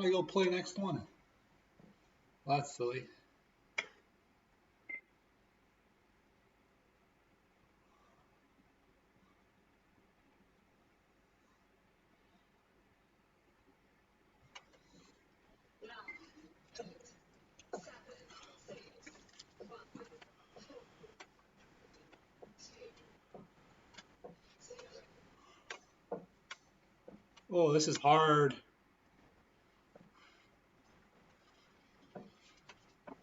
do I go play next one? Well, that's silly. Oh, this is hard.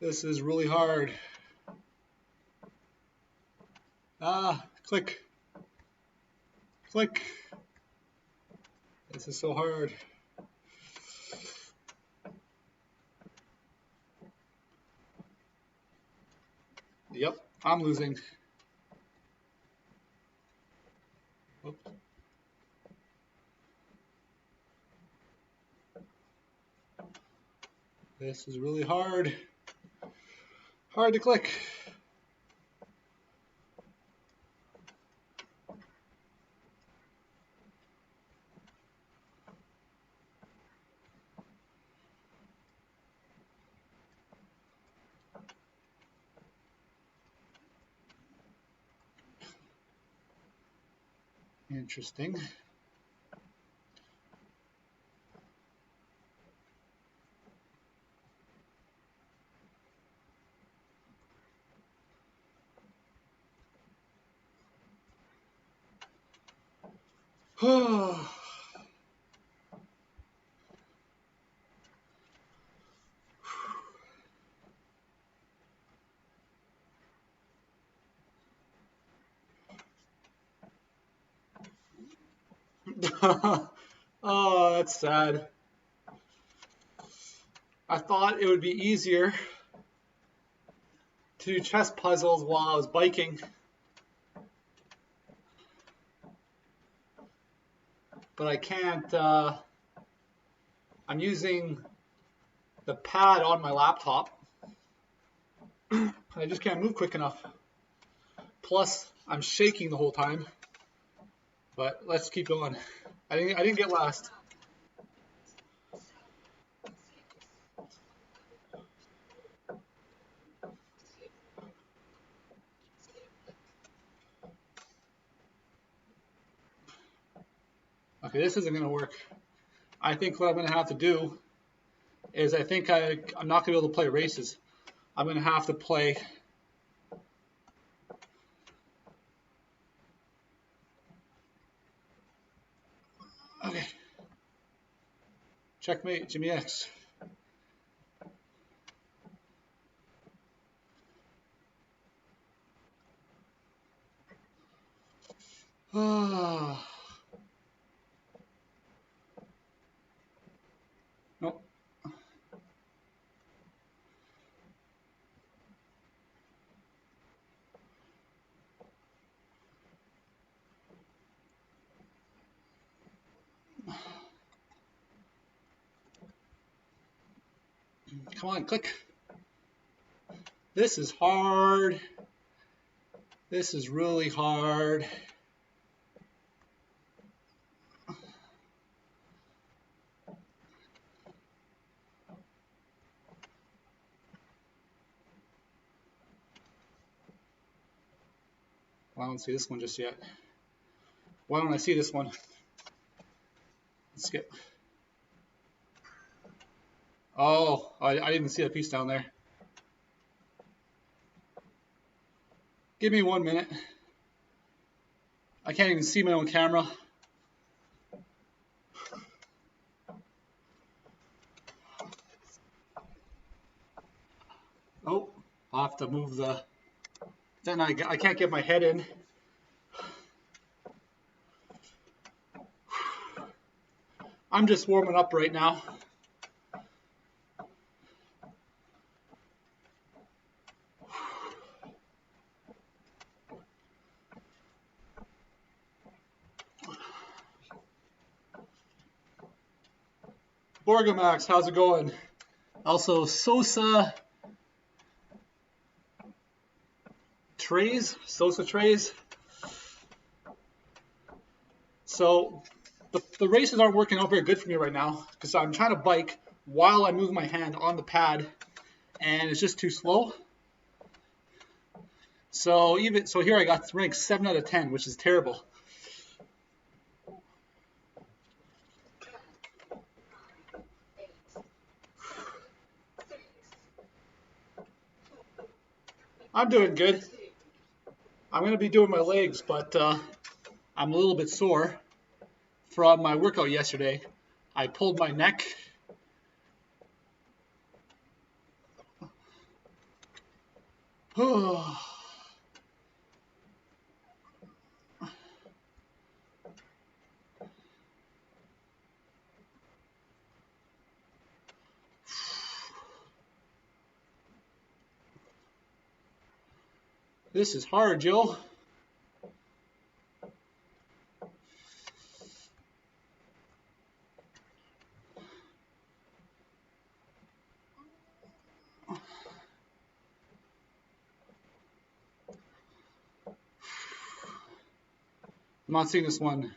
This is really hard. Ah, click. Click. This is so hard. Yep, I'm losing. Oops. This is really hard. Hard to click. Interesting. Oh, that's sad. I thought it would be easier to do chess puzzles while I was biking. But I can't. I'm using the pad on my laptop. I just can't move quick enough. Plus, I'm shaking the whole time. But let's keep going. I didn't get last. Okay, this isn't going to work. I think what I'm going to have to do is I'm not going to be able to play races. I'm going to have to play. Okay. Checkmate, Jimmy X. Ah. Nope. Come on, click. This is hard. This is really hard. Well, I don't see this one just yet. Why don't I see this one? Let's skip. Oh, I didn't even see that piece down there. Give me 1 minute. I can't even see my own camera. Oh, I'll have to move the... Then I can't get my head in. I'm just warming up right now. Borgamax, how's it going? Also, Sosa Trays. So the races aren't working out very good for me right now because I'm trying to bike while I move my hand on the pad, and it's just too slow. So here I got ranked 7 out of 10, which is terrible. I'm doing good. I'm going to be doing my legs, but I'm a little bit sore from my workout yesterday. I pulled my neck. This is hard, Joe. I'm not seeing this one.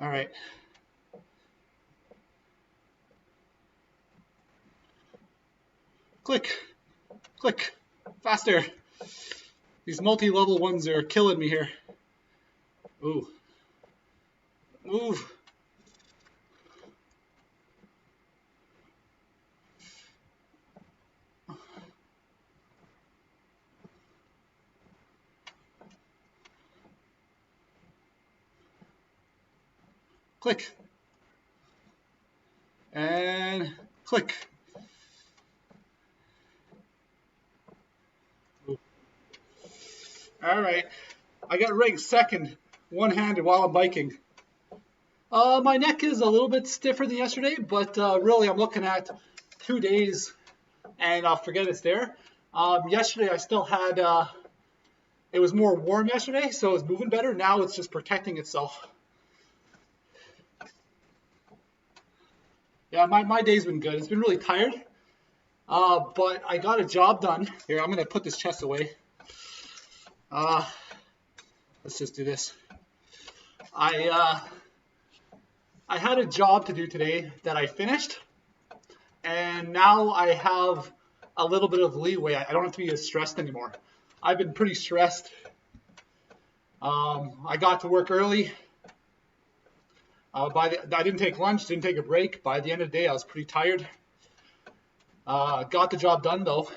All right. Click, click, faster. These multi-level ones are killing me here. Ooh. Move. Click. And click. Ooh. All right. I got ranked second, one-handed while I'm biking. My neck is a little bit stiffer than yesterday, but really I'm looking at 2 days and I'll forget it's there. Yesterday I still had, it was more warm yesterday, so it's moving better. Now it's just protecting itself. Yeah, my day's been good. It's been really tired, but I got a job done. Here, I'm going to put this chest away. Let's just do this. I had a job to do today that I finished, and now I have a little bit of leeway. I don't have to be as stressed anymore. I've been pretty stressed. I got to work early. I didn't take lunch, didn't take a break. By the end of the day, I was pretty tired. Got the job done though.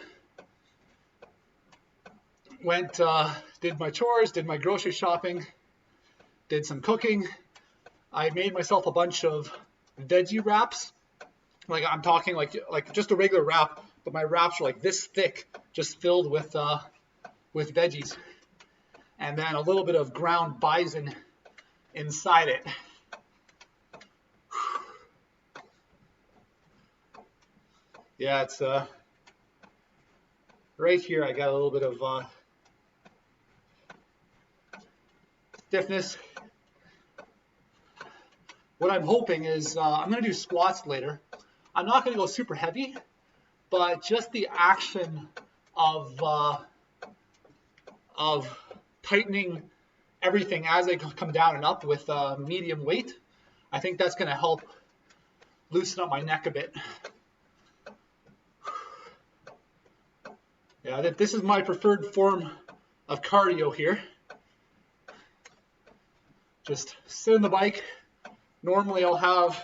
Went, did my chores, did my grocery shopping, did some cooking. I made myself a bunch of veggie wraps. Like I'm talking like just a regular wrap, but my wraps are like this thick, just filled with veggies, and then a little bit of ground bison inside it. Yeah, it's right here. I got a little bit of stiffness. What I'm hoping is I'm going to do squats later. I'm not going to go super heavy, but just the action of tightening everything as I come down and up with medium weight, I think that's going to help loosen up my neck a bit. Yeah, this is my preferred form of cardio here. Just sit on the bike. Normally I'll have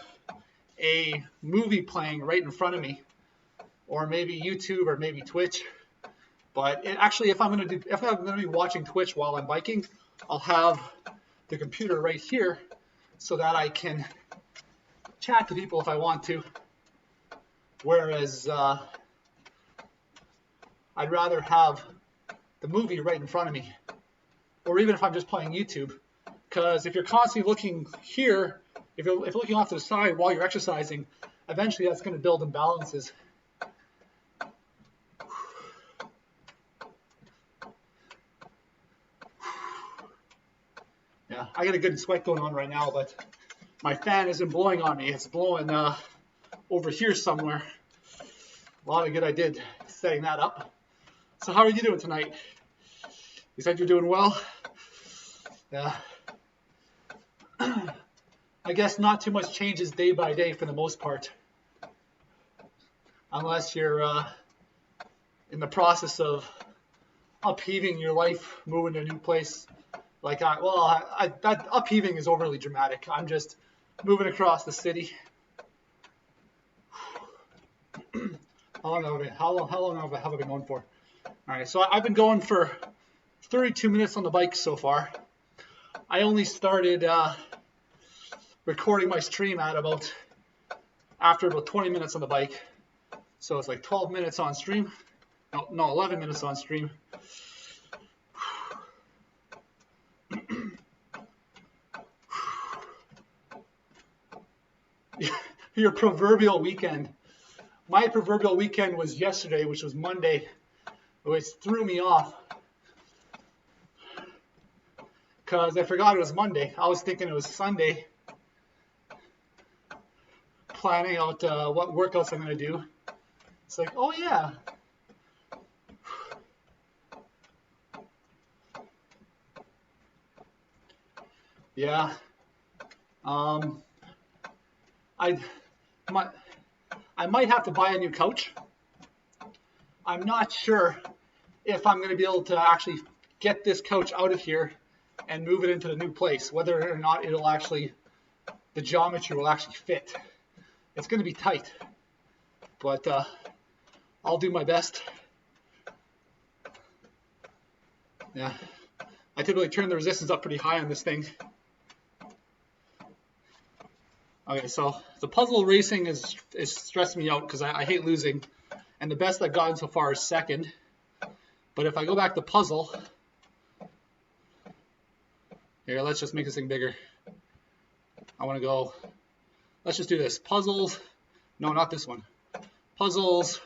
a movie playing right in front of me, or maybe YouTube or maybe Twitch. But actually, if I'm going to be watching Twitch while I'm biking, I'll have the computer right here so that I can chat to people if I want to. Whereas I'd rather have the movie right in front of me, or even if I'm just playing YouTube, because if you're constantly looking here, if you're looking off to the side while you're exercising, eventually that's going to build imbalances. Yeah, I got a good sweat going on right now, but my fan isn't blowing on me. It's blowing over here somewhere. A lot of good I did setting that up. So how are you doing tonight? You said you're doing well? Yeah. I guess not too much changes day by day for the most part, unless you're in the process of upheaving your life, moving to a new place. Like, that upheaving is overly dramatic. I'm just moving across the city. How long have I been going for? All right, so I've been going for 32 minutes on the bike so far. I only started recording my stream after about 20 minutes on the bike. So it's like 12 minutes on stream. No, 11 minutes on stream. Your proverbial weekend. My proverbial weekend was yesterday, which was Monday, which threw me off because I forgot it was Monday. I was thinking it was Sunday, planning out what workouts I'm going to do. It's like, oh yeah. Yeah. I might have to buy a new couch. I'm not sure if I'm going to be able to actually get this couch out of here and move it into the new place, whether or not the geometry will actually fit. It's going to be tight, but I'll do my best. Yeah, I typically turn the resistance up pretty high on this thing. Okay, so the puzzle racing is stressing me out because I hate losing, and the best I've gotten so far is second. But if I go back to puzzle, here, let's just make this thing bigger. I want to go, let's just do this. Puzzles, no, not this one. Puzzles,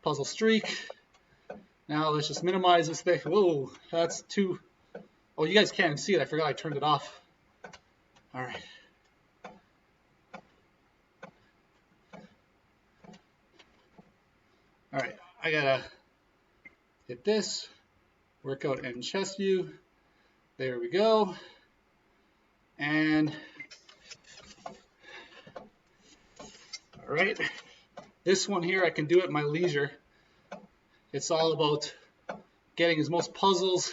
puzzle streak. Now let's just minimize this thing. Whoa, that's too, oh, you guys can't see it. I forgot I turned it off. All right. All right, I gotta hit this, workout and chest view. There we go. And all right, this one here I can do at my leisure. It's all about getting as most puzzles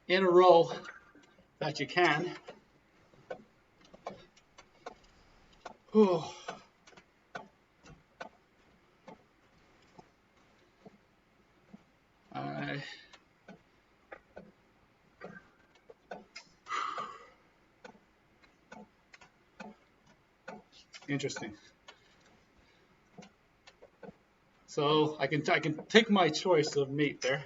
in a row that you can. Whew. Interesting. So I can take my choice of mate there.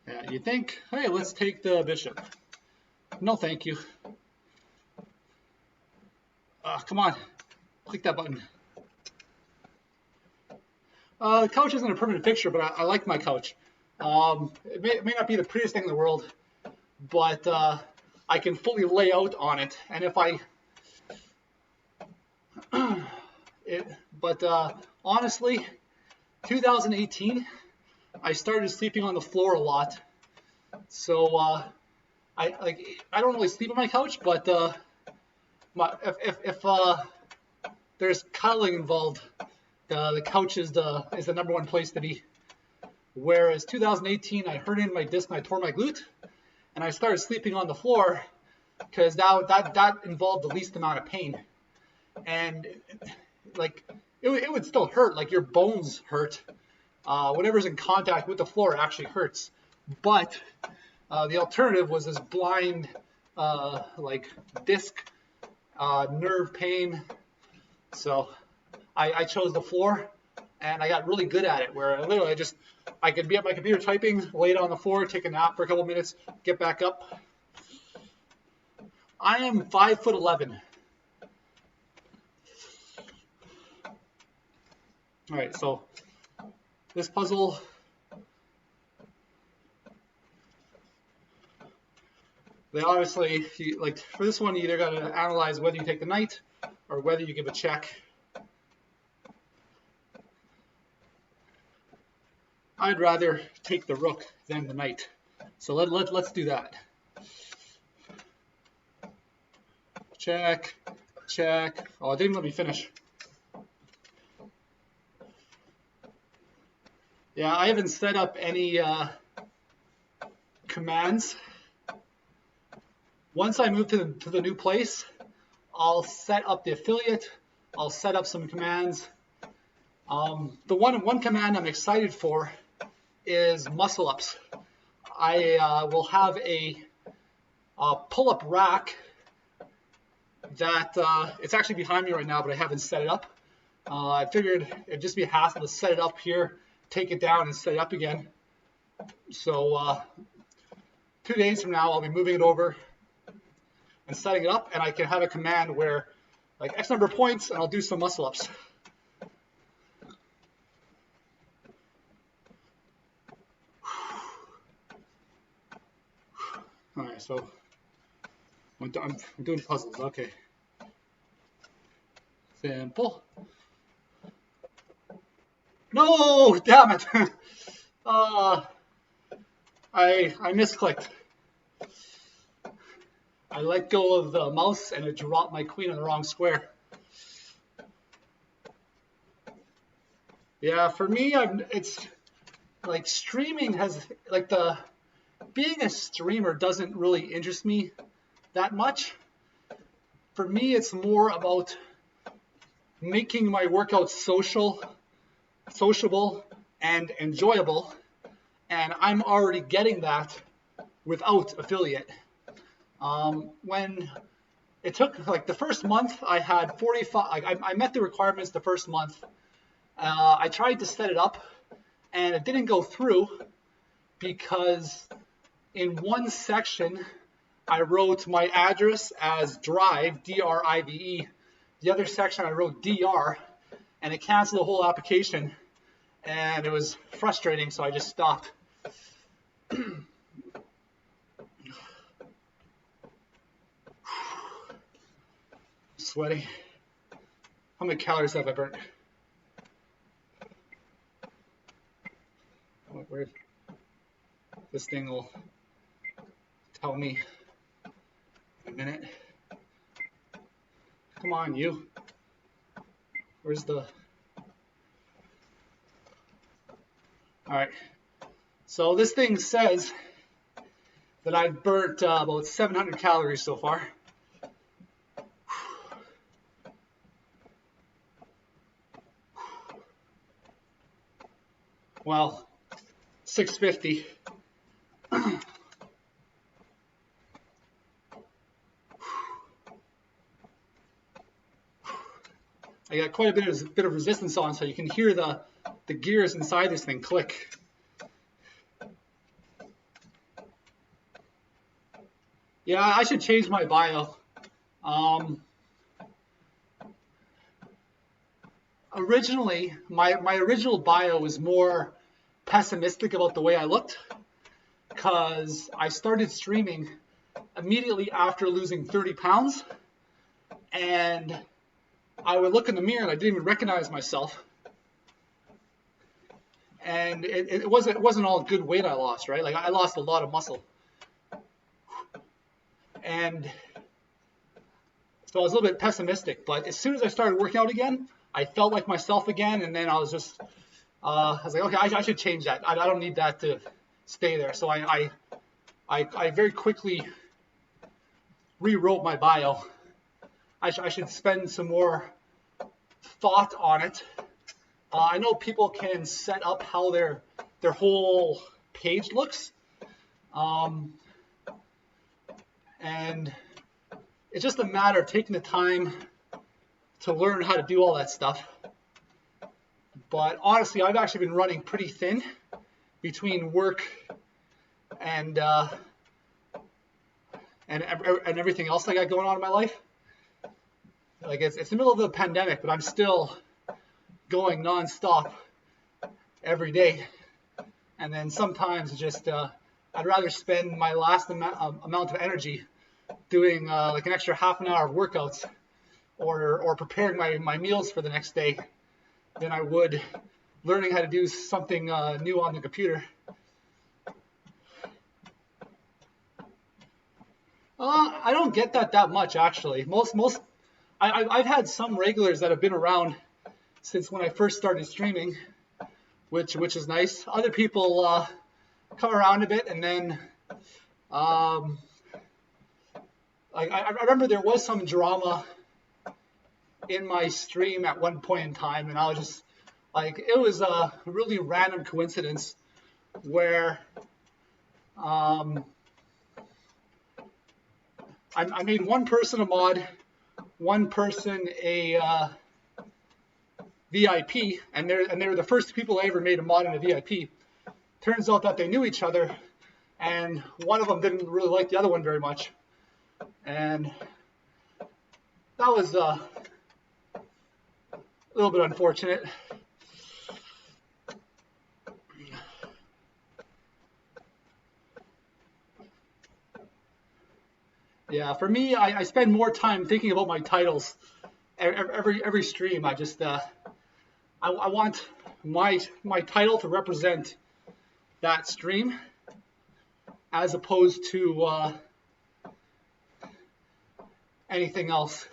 Yeah, you think, hey, let's take the bishop. No, thank you. Come on, click that button. The couch isn't a permanent fixture, but I like my couch. It may not be the prettiest thing in the world, but I can fully lay out on it. And if honestly, 2018, I started sleeping on the floor a lot. So I don't really sleep on my couch, but if there's cuddling involved, the couch is the number one place to be. Whereas 2018, I hurt in my disc and I tore my glute, and I started sleeping on the floor because that involved the least amount of pain. And like it would still hurt, like your bones hurt. Whatever's in contact with the floor actually hurts. But the alternative was this blind like disc nerve pain. So I chose the floor, and I got really good at it, where literally I could be at my computer typing, lay down on the floor, take a nap for a couple minutes, get back up. I am 5'11". All right, so this puzzle, they obviously, like for this one, you either got to analyze whether you take the knight or whether you give a check. I'd rather take the rook than the knight. So let's do that. Check, check. Oh, it didn't let me finish. Yeah, I haven't set up any commands. Once I move to the new place, I'll set up the affiliate. I'll set up some commands. The one command I'm excited for is muscle ups. I will have a pull-up rack that it's actually behind me right now, but I haven't set it up. I figured it'd just be a hassle to set it up here, take it down, and set it up again. So 2 days from now, I'll be moving it over and setting it up, and I can have a command where like X number of points, and I'll do some muscle ups. All right, so I'm doing puzzles. Okay, simple. No, damn it! I misclicked. I let go of the mouse and it dropped my queen in the wrong square. Yeah, for me, it's like streaming has like being a streamer doesn't really interest me that much. For me, it's more about making my workouts sociable, and enjoyable, and I'm already getting that without affiliate. When it took like the first month, I had 45. I met the requirements the first month. I tried to set it up, and it didn't go through because in one section I wrote my address as drive, D-R-I-V-E. The other section I wrote DR, and it canceled the whole application, and it was frustrating, so I just stopped. Sweaty. How many calories have I burnt? Oh, where? This thing will tell me in a minute. Come on, you. Where's the... All right. So this thing says that I've burnt about 700 calories so far. Well, 650. I got quite a bit of resistance on, so you can hear the gears inside this thing click. Yeah, I should change my bio. Originally, my original bio was more pessimistic about the way I looked, because I started streaming immediately after losing 30 pounds, and I would look in the mirror and I didn't even recognize myself. And it wasn't all good weight I lost, right? Like I lost a lot of muscle. And so I was a little bit pessimistic, but as soon as I started working out again, I felt like myself again, and then I was just, I was like, okay, I should change that. I don't need that to stay there. So I very quickly rewrote my bio. I should spend some more thought on it. I know people can set up how their whole page looks, and it's just a matter of taking the time to learn how to do all that stuff. But honestly, I've actually been running pretty thin between work and everything else I got going on in my life. Like it's the middle of the pandemic, but I'm still going nonstop every day. And then sometimes just I'd rather spend my last amount of energy doing like an extra half an hour of workouts or preparing my meals for the next day than I would learning how to do something new on the computer. I don't get that much actually. I've had some regulars that have been around since when I first started streaming, which is nice. Other people come around a bit, and then um, I remember there was some drama in my stream at one point in time, and I was just like, it was a really random coincidence where I made one person a mod, one person a VIP, and they were the first people I ever made a mod and a VIP. Turns out that they knew each other, and one of them didn't really like the other one very much, and that was a little bit unfortunate. Yeah, for me, I spend more time thinking about my titles every stream. I just I want my title to represent that stream as opposed to anything else.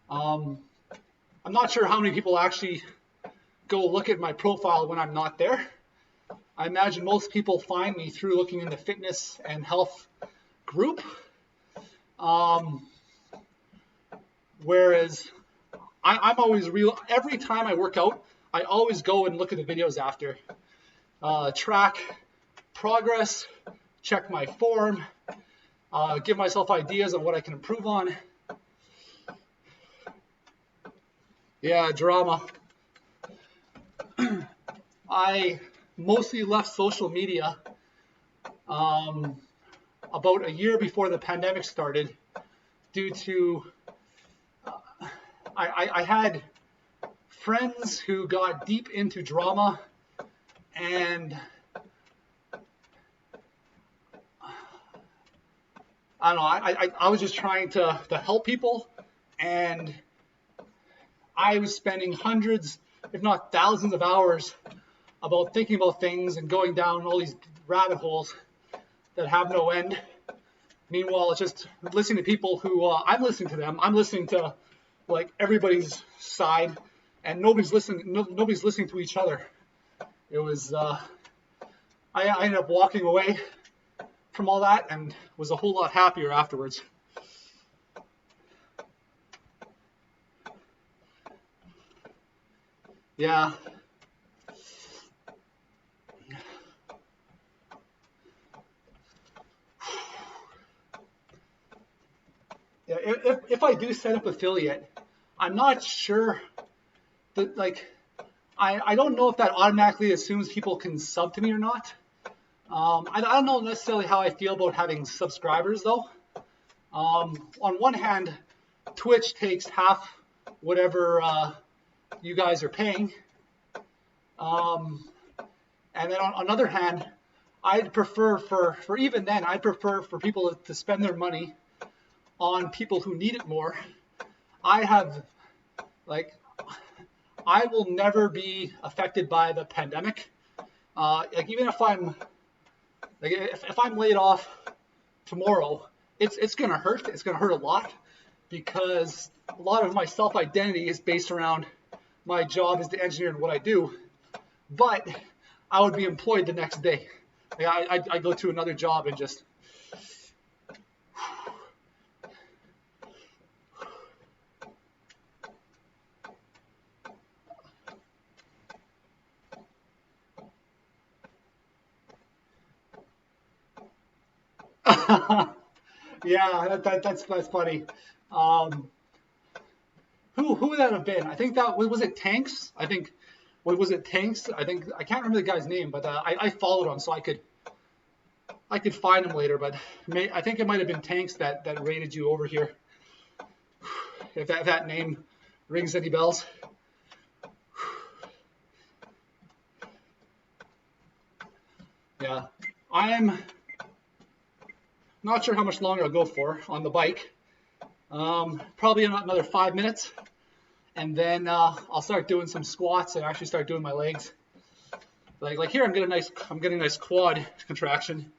I'm not sure how many people actually go look at my profile when I'm not there. I imagine most people find me through looking in the fitness and health group. Whereas I'm always real. Every time I work out, I always go and look at the videos after. Track progress, check my form, give myself ideas on what I can improve on. Yeah, drama. I mostly left social media about a year before the pandemic started due to I had friends who got deep into drama, and I don't know, I was just trying to help people, and I was spending hundreds, if not thousands of hours about thinking about things and going down all these rabbit holes that have no end. Meanwhile, it's just listening to people who I'm listening to them. I'm listening to like everybody's side, and nobody's listening. Nobody's listening to each other. It was. I ended up walking away from all that and was a whole lot happier afterwards. Yeah. Yeah, if I do set up affiliate, I'm not sure that like I don't know if that automatically assumes people can sub to me or not. I don't know necessarily how I feel about having subscribers though. On one hand, Twitch takes half whatever you guys are paying, and then on the other hand, I'd prefer for even then I'd prefer for people to spend their money on people who need it more. I will never be affected by the pandemic. Like even if I'm if I'm laid off tomorrow, it's gonna hurt. It's gonna hurt a lot because a lot of my self-identity is based around my job as the engineer and what I do. But I would be employed the next day. Like I go to another job and just. Yeah, that's funny. Um, who would that have been? I think that was it. Tanks. I think. What was it? Tanks. I think I can't remember the guy's name, but I followed him so I could find him later. But I think it might have been Tanks that raided you over here. If that name rings any bells. Yeah, I am not sure how much longer I'll go for on the bike. Probably another 5 minutes, and then I'll start doing some squats and actually start doing my legs. Like here, I'm getting a nice quad contraction.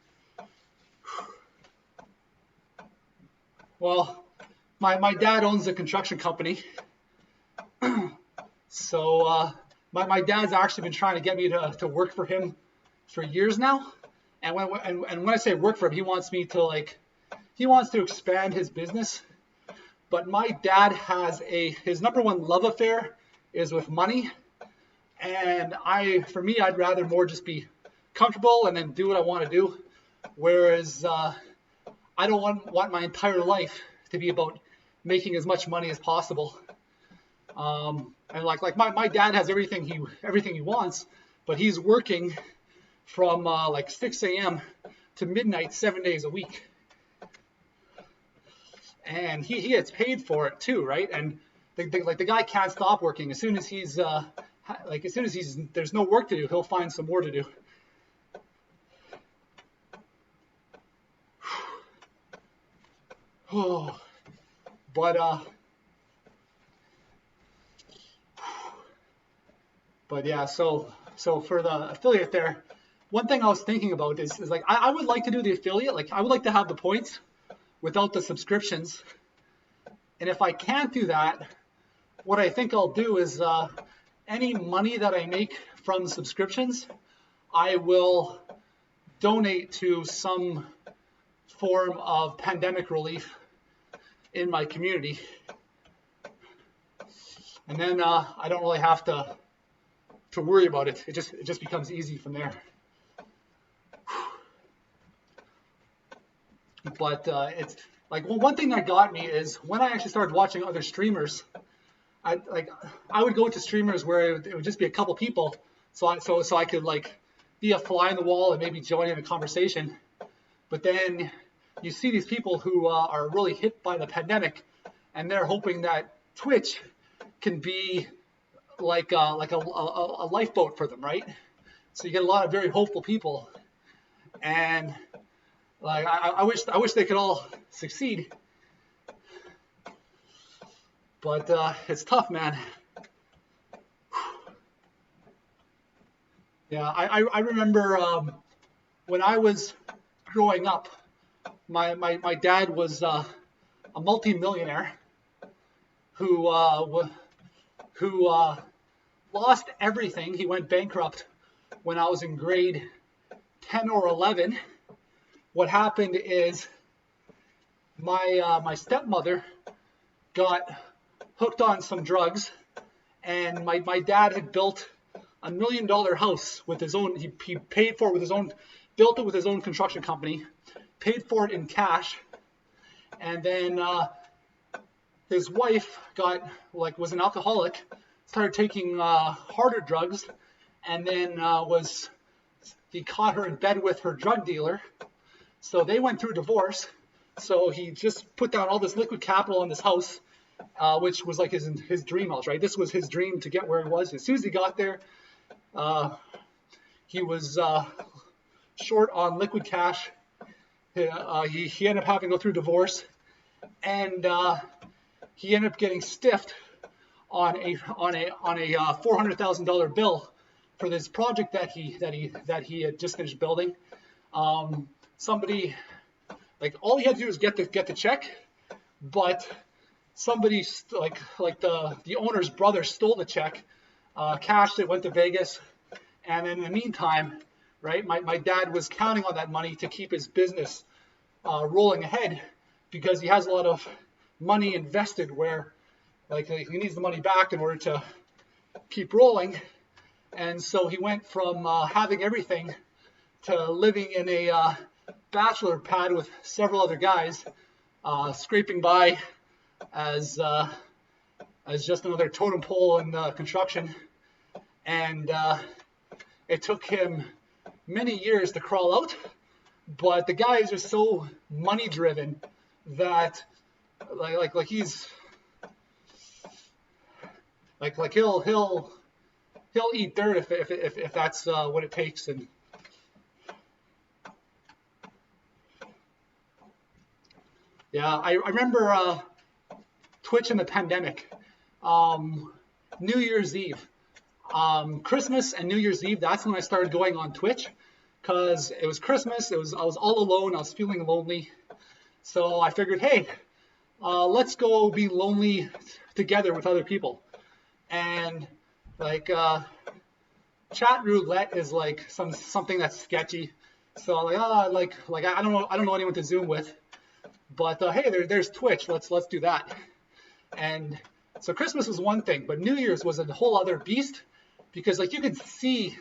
Well, my dad owns a construction company, so my dad's actually been trying to get me to work for him for years now. And when I say work for him, he wants me to he wants to expand his business. But my dad has his number one love affair is with money. And for me, I'd rather more just be comfortable and then do what I want to do. Whereas I don't want my entire life to be about making as much money as possible. And like my dad has everything he wants, but he's working from 6 a.m. to midnight 7 days a week. And he gets paid for it too, right? And the guy can't stop working. As soon as there's no work to do, he'll find some more to do. Oh, but yeah. So for the affiliate there, one thing I was thinking about is like I would like to do the affiliate. Like I would like to have the points without the subscriptions. And if I can't do that, what I think I'll do is any money that I make from subscriptions, I will donate to some form of pandemic relief in my community. And then I don't really have to worry about it. It just becomes easy from there. But it's like one thing that got me is when I actually started watching other streamers. I would go to streamers where it would just be a couple people, so I could like be a fly in the wall and maybe join in a conversation. But then you see these people who are really hit by the pandemic, and they're hoping that Twitch can be like a lifeboat for them, right? So you get a lot of very hopeful people, and like I wish they could all succeed, but it's tough, man. Yeah, I remember when I was growing up, my dad was a multi-millionaire who lost everything. He went bankrupt when I was in grade 10 or 11. What happened is my stepmother got hooked on some drugs, and my dad had built $1 million house with his own. He paid for it with his own, built it with his own construction company, paid for it in cash, and then his wife was an alcoholic, started taking harder drugs, and then he caught her in bed with her drug dealer. So they went through divorce. So he just put down all this liquid capital on this house, which was like his dream house, right? This was his dream to get where he was. As soon as he got there, he was short on liquid cash. He ended up having to go through divorce, and he ended up getting stiffed on a $400,000 bill for this project that he had just finished building. Somebody, like, all he had to do was get the check, but somebody like the owner's brother stole the check, cashed it, went to Vegas, and in the meantime, right, my dad was counting on that money to keep his business rolling ahead, because he has a lot of money invested where like he needs the money back in order to keep rolling. And so he went from having everything to living in a bachelor pad with several other guys, scraping by as just another totem pole in construction. And it took him many years to crawl out, but the guys are so money driven that like he's like he'll eat dirt if that's what it takes. And yeah, I remember Twitch in the pandemic, New Year's Eve, Christmas and New Year's Eve. That's when I started going on Twitch, because it was Christmas. I was all alone. I was feeling lonely, so I figured, hey, let's go be lonely together with other people. And like chat roulette is like something that's sketchy. So like I don't know anyone to Zoom with, but hey, there's Twitch. Let's do that. And so Christmas was one thing, but New Year's was a whole other beast, because like you could see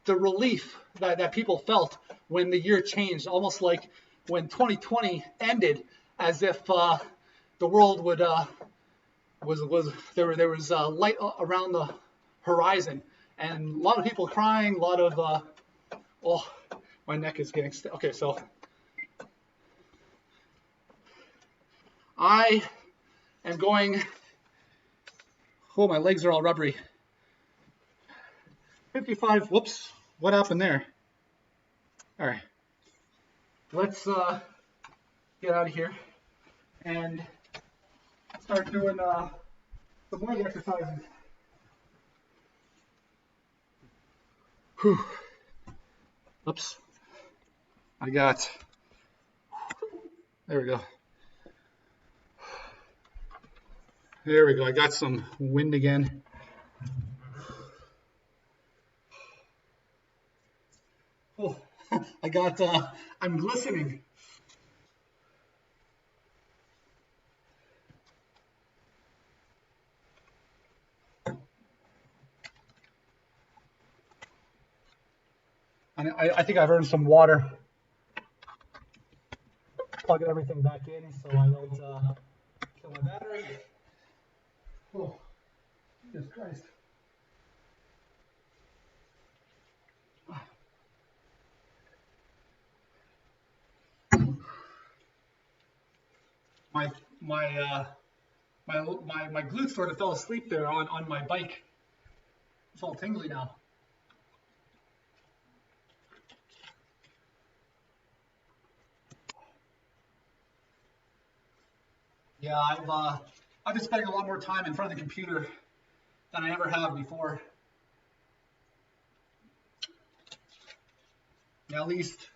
the relief that people felt when the year changed, almost like when 2020 ended, as if the world would there was light around the horizon, and a lot of people crying, a lot of oh, my neck is getting okay. So I am going. Oh, my legs are all rubbery. 55. Whoops. What happened there? All right. Let's get out of here and start doing some leg exercises. Whew. Oops. I got. There we go. There we go. I got some wind again. Oh, I got. I'm glistening. I think I've earned some water. Plugging everything back in so I don't kill my battery. Oh, Jesus Christ. My glutes sort of fell asleep there on my bike. It's all tingly now. Yeah, I've been spending a lot more time in front of the computer than I ever have before. Yeah, at least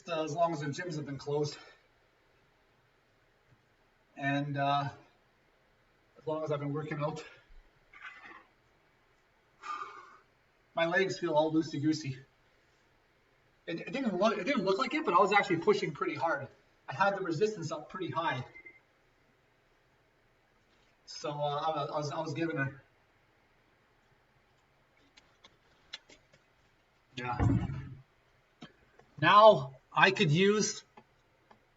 as long as the gyms have been closed, and as long as I've been working out. My legs feel all loosey goosey. It didn't look like it, but I was actually pushing pretty hard. I had the resistance up pretty high, so I was giving it. Yeah. Now I could use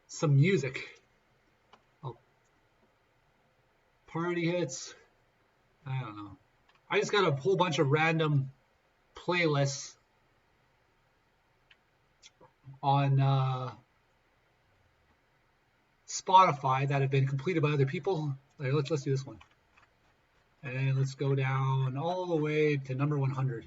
some music. Oh, party hits. I don't know. I just got a whole bunch of random playlists on Spotify that have been completed by other people. Let's do this one, and let's go down all the way to number 100.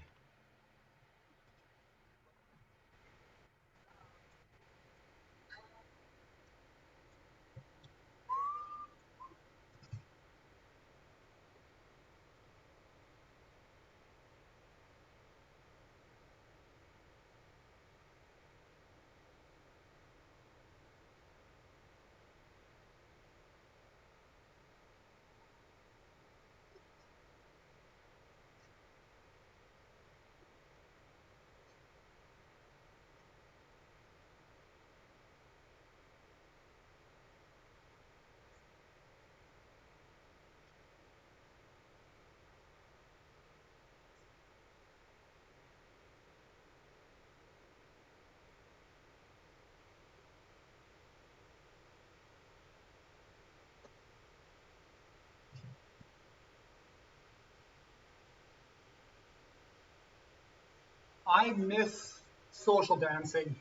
I miss social dancing.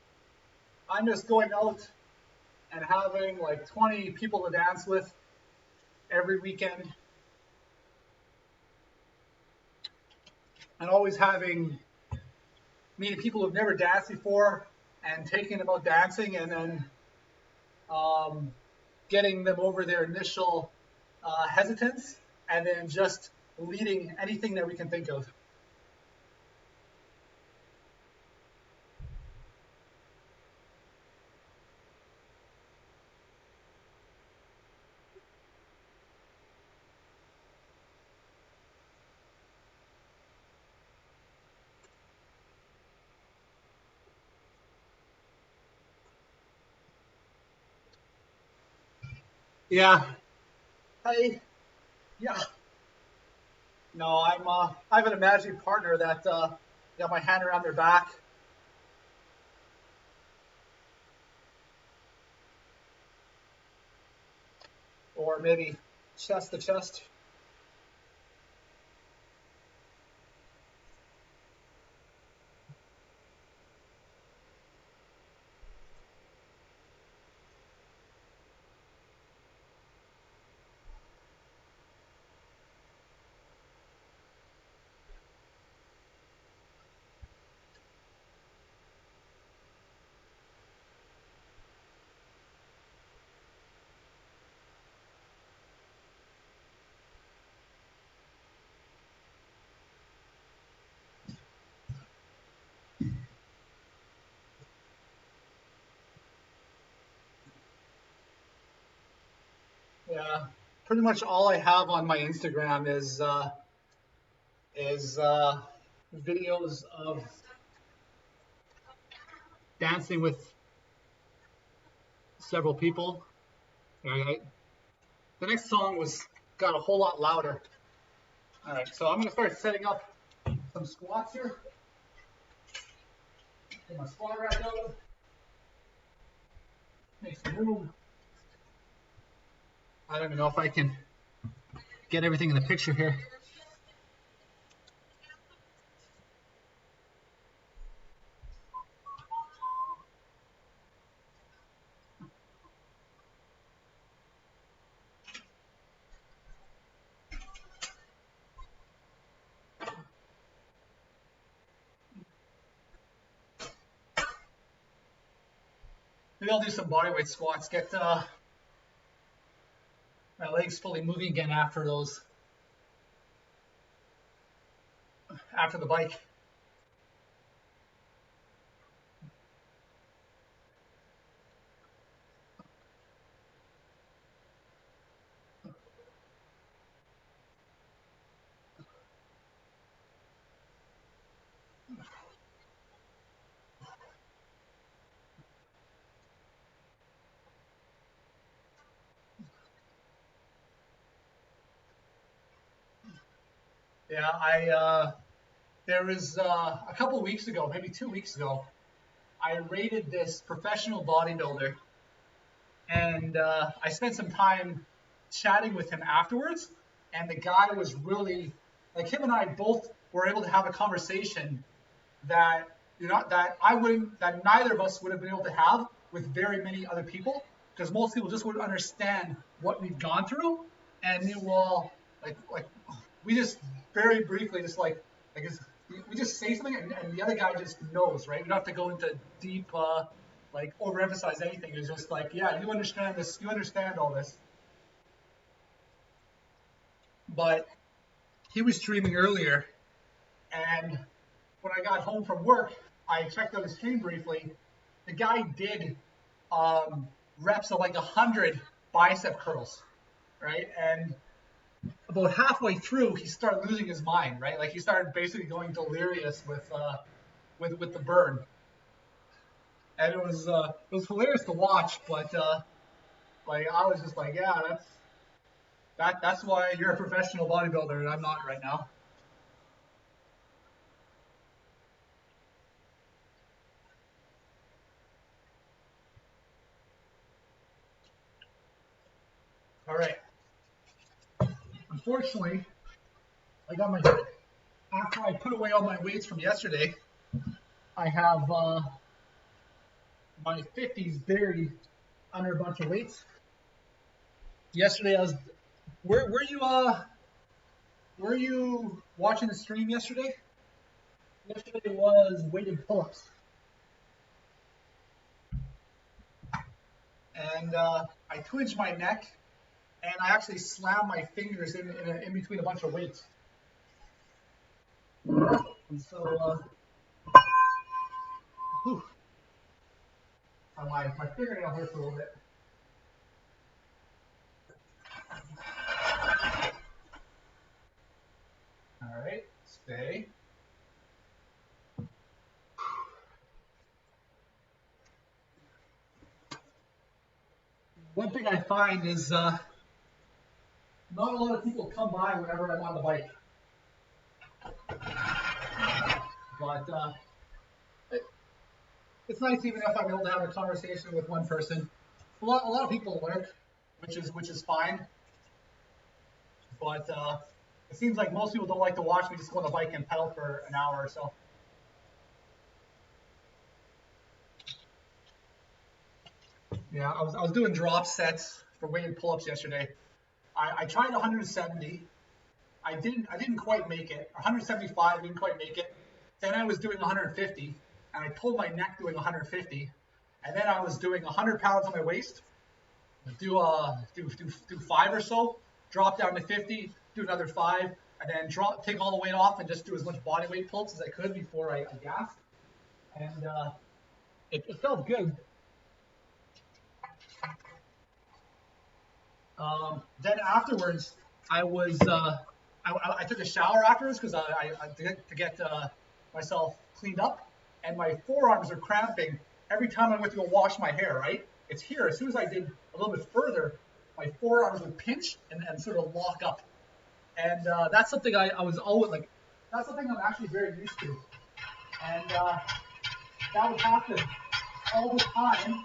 I miss going out and having like 20 people to dance with every weekend, and always having meeting people who've never danced before and taking them about dancing, and then um, getting them over their initial hesitance, and then just leading anything that we can think of. Yeah. I yeah. No, I have an imaginary partner that got my hand around their back. Or maybe chest to chest. Yeah. Pretty much all I have on my Instagram is videos of dancing with several people. All right. The next song was got a whole lot louder. All right, so I'm gonna start setting up some squats here. Get my squat rack out. Make some room. I don't even know if I can get everything in the picture here. Maybe I'll do some bodyweight squats. Get my legs fully moving again after the bike. Yeah, I there was a couple weeks ago, maybe 2 weeks ago, I rated this professional bodybuilder, and I spent some time chatting with him afterwards. And the guy was really like him and I both were able to have a conversation that that neither of us would have been able to have with very many other people because most people just wouldn't understand what we've gone through and knew well like we just very briefly just we just say something and the other guy just knows, right? We don't have to go into deep like overemphasize anything. It's just like, yeah, you understand this, you understand all this. But he was streaming earlier, and when I got home from work, I checked out his stream briefly. The guy did reps of like 100 bicep curls, right? And about halfway through, he started losing his mind, right? Like he started basically going delirious with the burn, and it was hilarious to watch. But like I was just like, yeah, that's why you're a professional bodybuilder and I'm not right now. All right. Unfortunately, I got my after I put away all my weights from yesterday, I have my 50s buried under a bunch of weights. Yesterday I was where were you watching the stream yesterday? Yesterday was weighted pull-ups, and I twitched my neck, and I actually slammed my fingers in between a bunch of weights. And so, whew, my fingernail hurts a little bit. All right, stay. one thing I find is not a lot of people come by whenever I'm on the bike. But it's nice even if I'm able to have a conversation with one person. A lot of people lurk, which is fine. But it seems like most people don't like to watch me just go on the bike and pedal for an hour or so. Yeah, I was doing drop sets for weighted pull-ups yesterday. I tried 170. I didn't quite make it. 175 didn't quite make it. Then I was doing 150, and I pulled my neck doing 150. And then I was doing 100 pounds on my waist. Do 5 or so. Drop down to 50. Do another 5, and then take all the weight off and just do as much body weight pull-ups as I could before I gasped. And it felt good. Then afterwards, I took a shower afterwards because to get myself cleaned up, and my forearms are cramping every time I went to go wash my hair. Right, it's here. As soon as I did a little bit further, my forearms would pinch and sort of lock up, and that's something I was always like. That's something I'm actually very used to, and that would happen all the time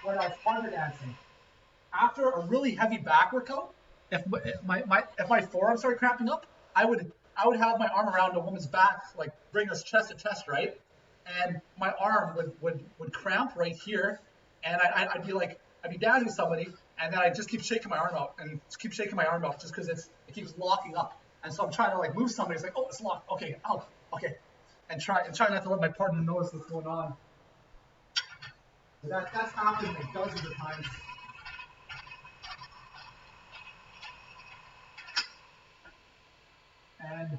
when I was partner dancing. After a really heavy back workout, if my forearm started cramping up, I would have my arm around a woman's back, like bring us chest to chest, right? And my arm would cramp right here, and I'd be dancing somebody, and then I just keep shaking my arm out and keep shaking my arm out just because it keeps locking up. And so I'm trying to like move somebody. It's like, oh, it's locked. Okay, out. Okay, and try not to let my partner notice what's going on. But that's happened like dozens of times. And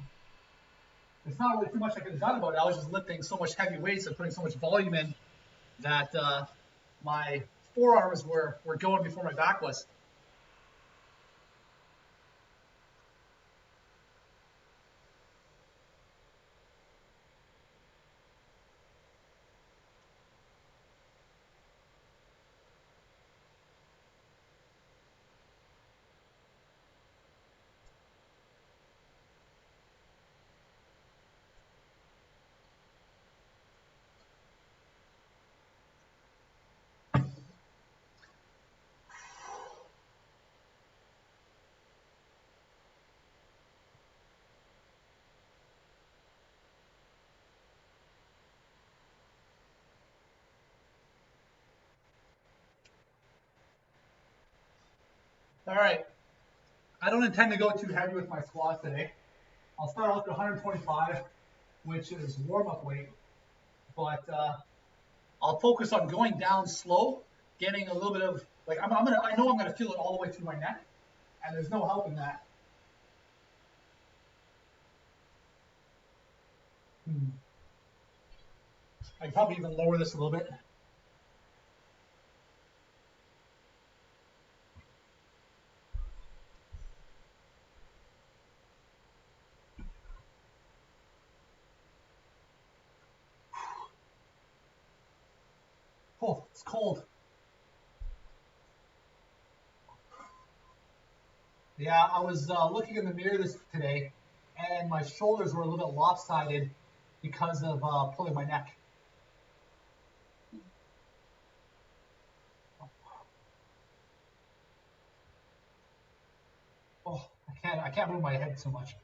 it's not really too much I could have done about it. I was just lifting so much heavy weights and putting so much volume in that my forearms were going before my back was. All right. I don't intend to go too heavy with my squats today. I'll start off with 125, which is warm-up weight, but I'll focus on going down slow, getting a little bit of like I know I'm gonna feel it all the way through my neck, and there's no help in that. I can probably even lower this a little bit. Oh, it's cold. Yeah, I was looking in the mirror today, and my shoulders were a little bit lopsided because of pulling my neck. Oh, I can't move my head so much.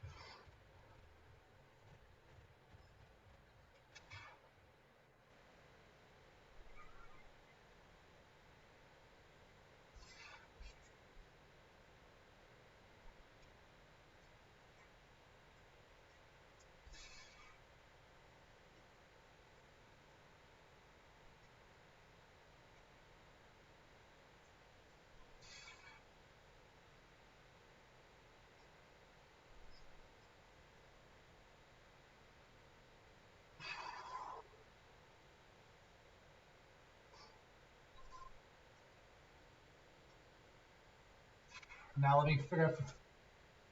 Now let me figure out. The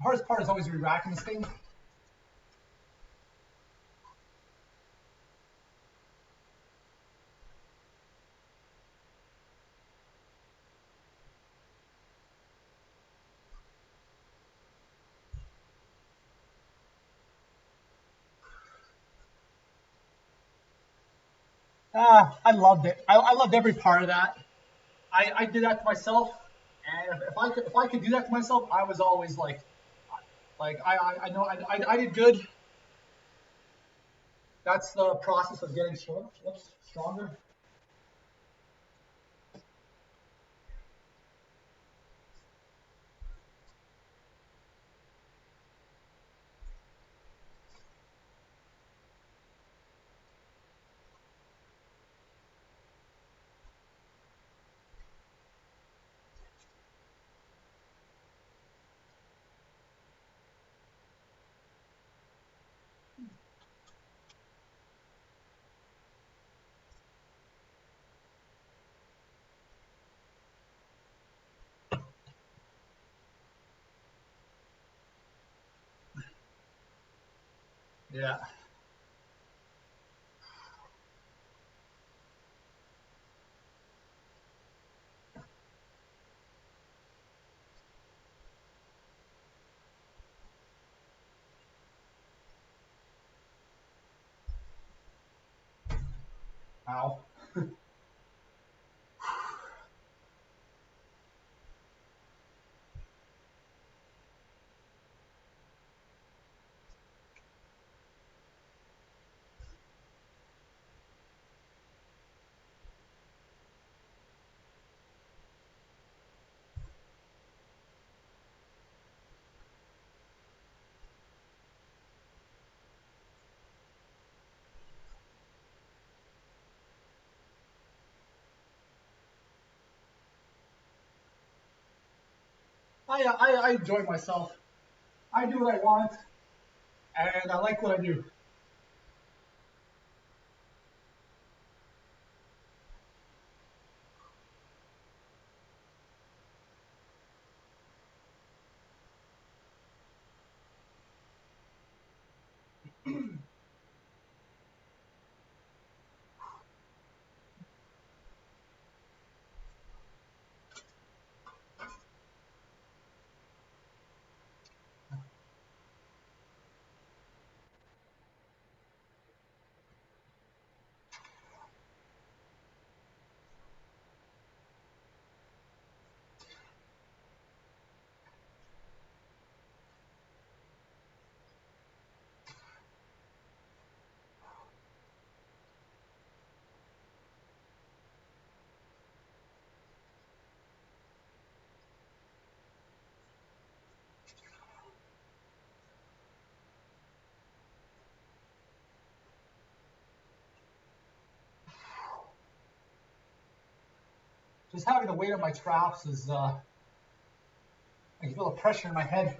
hardest part is always re-racking this thing. I loved it. I loved every part of that. I did that to myself, and if I could do that to myself, I was always like I know I did good. That's the process of getting stronger. Yeah. Ow. I enjoy myself. I do what I want, and I like what I do. Just having the weight of my traps is I can feel the pressure in my head.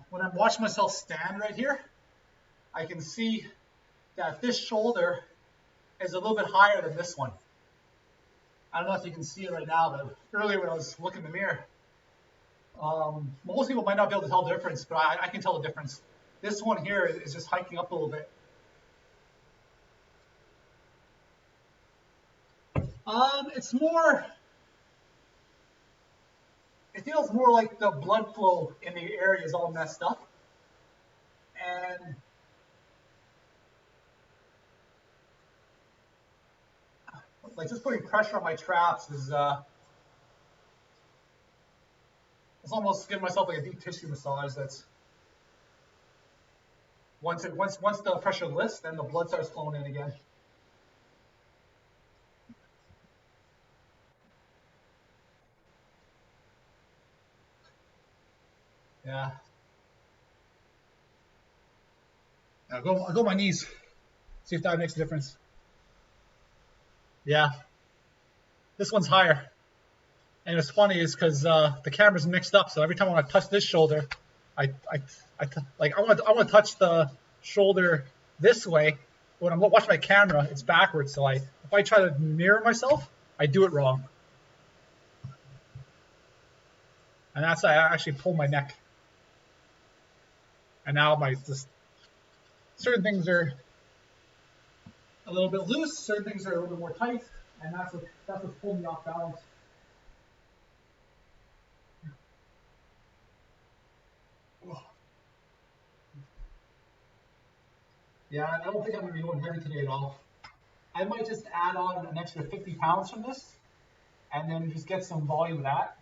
When I'm watching myself stand right here, I can see that this shoulder is a little bit higher than this one. I don't know if you can see it right now, but earlier when I was looking in the mirror, most people might not be able to tell the difference, but I can tell the difference. This one here is just hiking up a little bit. It's more. It feels more like the blood flow in the area is all messed up, and like just putting pressure on my traps is it's almost giving myself like a deep tissue massage. That's once the pressure lifts, then the blood starts flowing in again. Yeah. I'll go on my knees. See if that makes a difference. Yeah. This one's higher. And what's funny is because the camera's mixed up, so every time I want to touch this shoulder, I like I want to touch the shoulder this way, when I'm watching my camera, it's backwards. So if I try to mirror myself, I do it wrong, and that's why I actually pull my neck. And now my just certain things are a little bit loose, certain things are a little bit more tight, and that's what's pulling me off balance. Yeah, I don't think I'm going to be going heavy today at all. I might just add on an extra 50 pounds from this, and then just get some volume of that.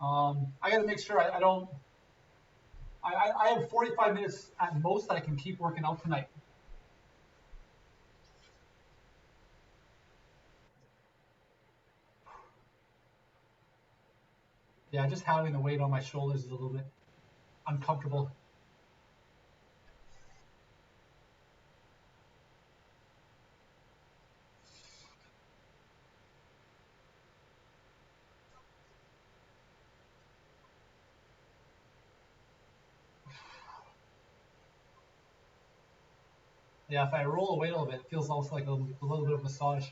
I got to make sure I don't. I have 45 minutes at most that I can keep working out tonight. Yeah, just having the weight on my shoulders is a little bit uncomfortable. Yeah, if I roll away a little bit, it feels almost like a little bit of massage.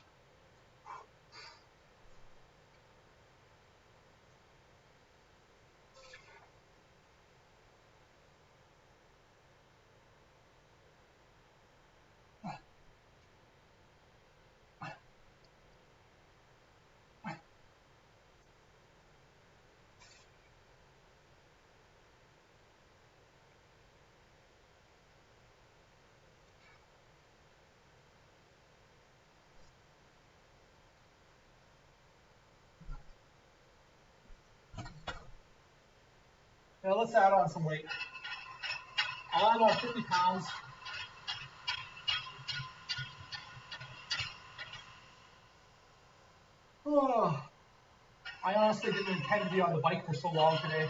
Now let's add on some weight. I'll add on 50 pounds. Oh, I honestly didn't intend to be on the bike for so long today.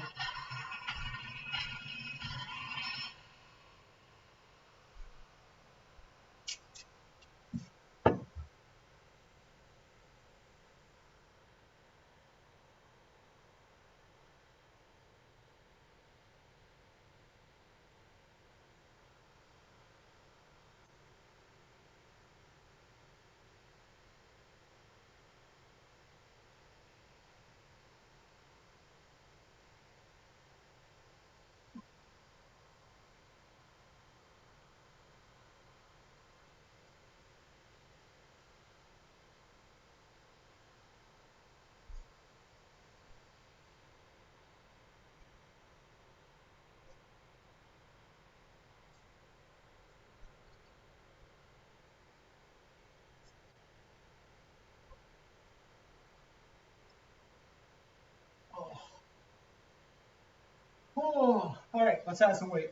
Oh, all right, let's add some weight.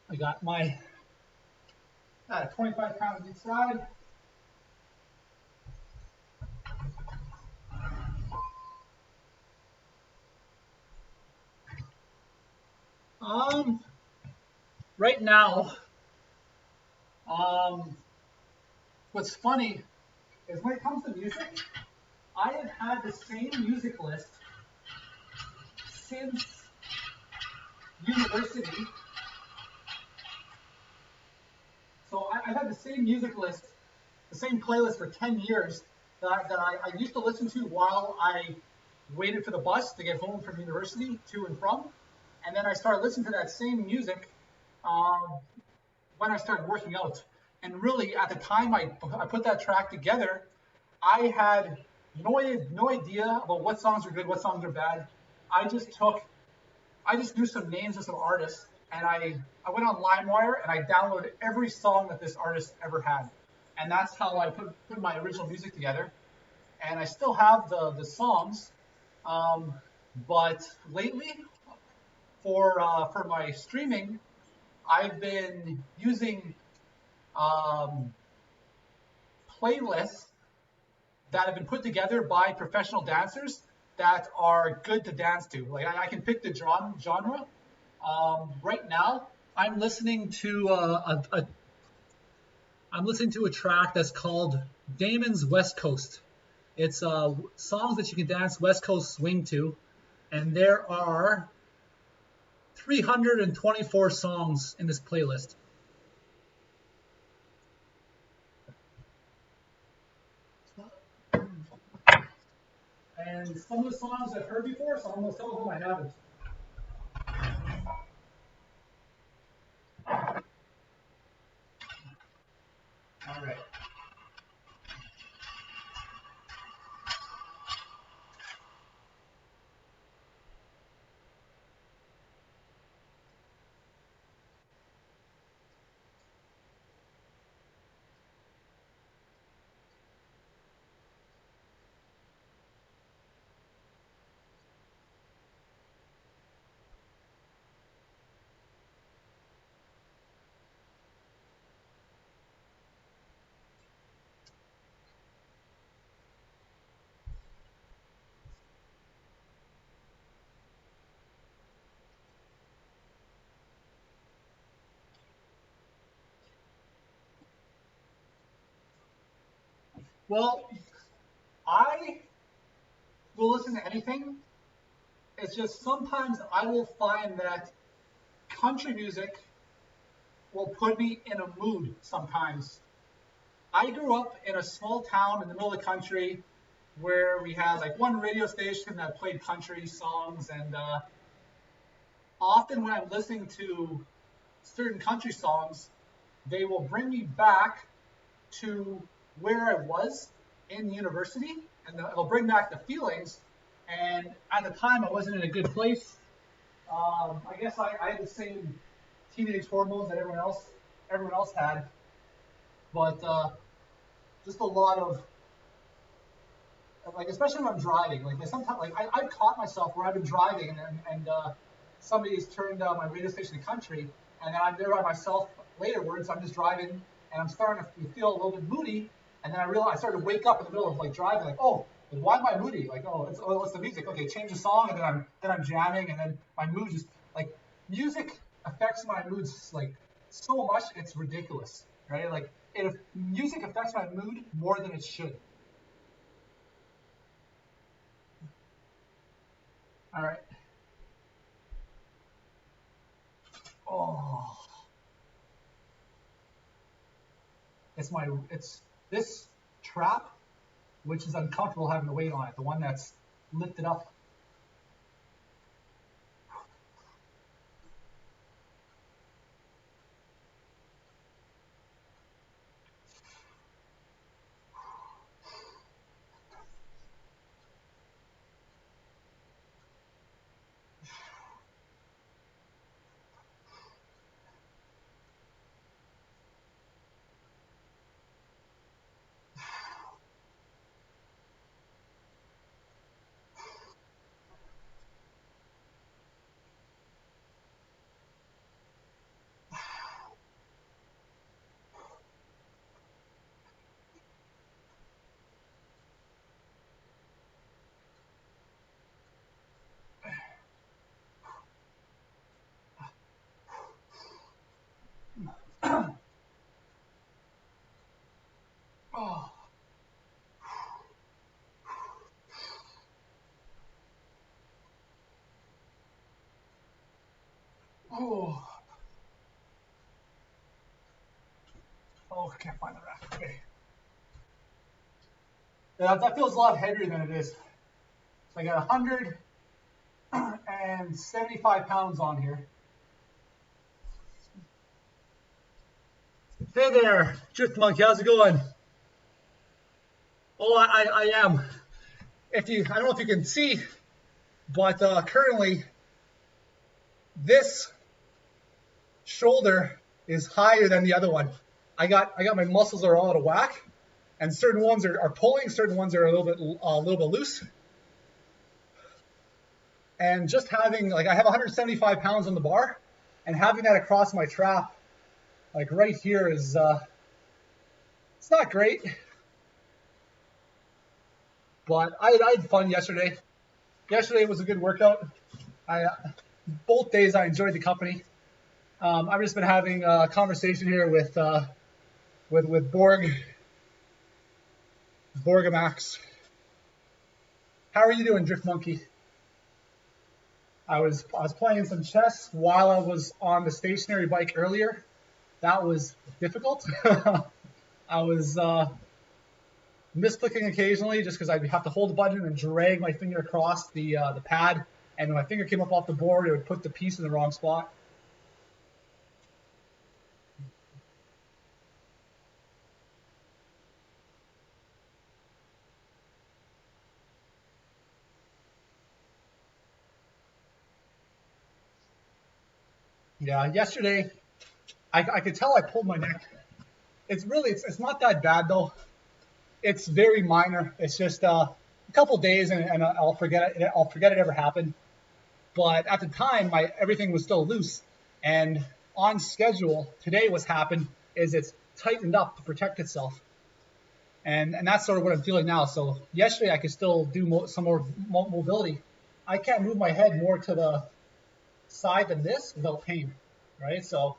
I got my 25 pounds each side. Right now, what's funny is when it comes to music, I have had the same music list since university. So I've had the same music list, the same playlist for 10 years that I used to listen to while I waited for the bus to get home from university to and from. And then I started listening to that same music when I started working out. And really, at the time I put that track together, I had no idea about what songs are good, what songs are bad. I just knew some names of some artists, and I went on LimeWire and I downloaded every song that this artist ever had, and that's how I put my original music together. And I still have the songs, but lately for my streaming, I've been using playlists that have been put together by professional dancers that are good to dance to. Like I can pick the genre. Right now, I'm listening to I'm listening to a track that's called Damon's West Coast. It's songs that you can dance West Coast swing to, and there are 324 songs in this playlist. And some of the songs I've heard before, some of them I haven't. All right. Well, I will listen to anything. It's just sometimes I will find that country music will put me in a mood sometimes. I grew up in a small town in the middle of the country where we had like one radio station that played country songs, and often when I'm listening to certain country songs, they will bring me back to where I was in university, and it'll bring back the feelings. And at the time, I wasn't in a good place. I guess I had the same teenage hormones that everyone else had, but just a lot of like, especially when I'm driving, like sometimes, like I've caught myself where I've been driving and somebody's turned my radio station to country, and then I'm there by myself laterwards. I'm just driving, and I'm starting to feel a little bit moody, and then I started to wake up in the middle of like driving, like, oh, why am I moody? Like, it's the music. Okay, change the song, and then I'm jamming, and then my mood just like music affects my moods like so much, it's ridiculous, right? Like, music affects my mood more than it should. All right. Oh, it's this trap, which is uncomfortable having to wait on it. The one that's lifted up. Oh, oh, oh! I can't find the rack. Okay. Yeah, that feels a lot heavier than it is. So I got 175 pounds on here. Hey there, Drift Monkey. How's it going? Oh, I am. I don't know if you can see, but currently this shoulder is higher than the other one. I got my muscles are all out of whack, and certain ones are pulling, certain ones are a little bit loose. And just having like I have 175 pounds on the bar, and having that across my trap, like right here, is it's not great. But I had fun yesterday. Yesterday was a good workout. I both days I enjoyed the company. I've just been having a conversation here with Borgamax. How are you doing, Drift Monkey? I was playing some chess while I was on the stationary bike earlier. That was difficult. I was misclicking occasionally just because I'd have to hold the button and drag my finger across the pad, and when my finger came up off the board, it would put the piece in the wrong spot. Yeah, yesterday I could tell I pulled my neck. It's not that bad though. It's very minor. It's just a couple days and I'll forget it. I'll forget it ever happened. But at the time, my everything was still loose and on schedule. Today, what's happened is it's tightened up to protect itself, and that's sort of what I'm feeling now. So yesterday, I could still do some more mobility. I can't move my head more to the side than this without pain, right? So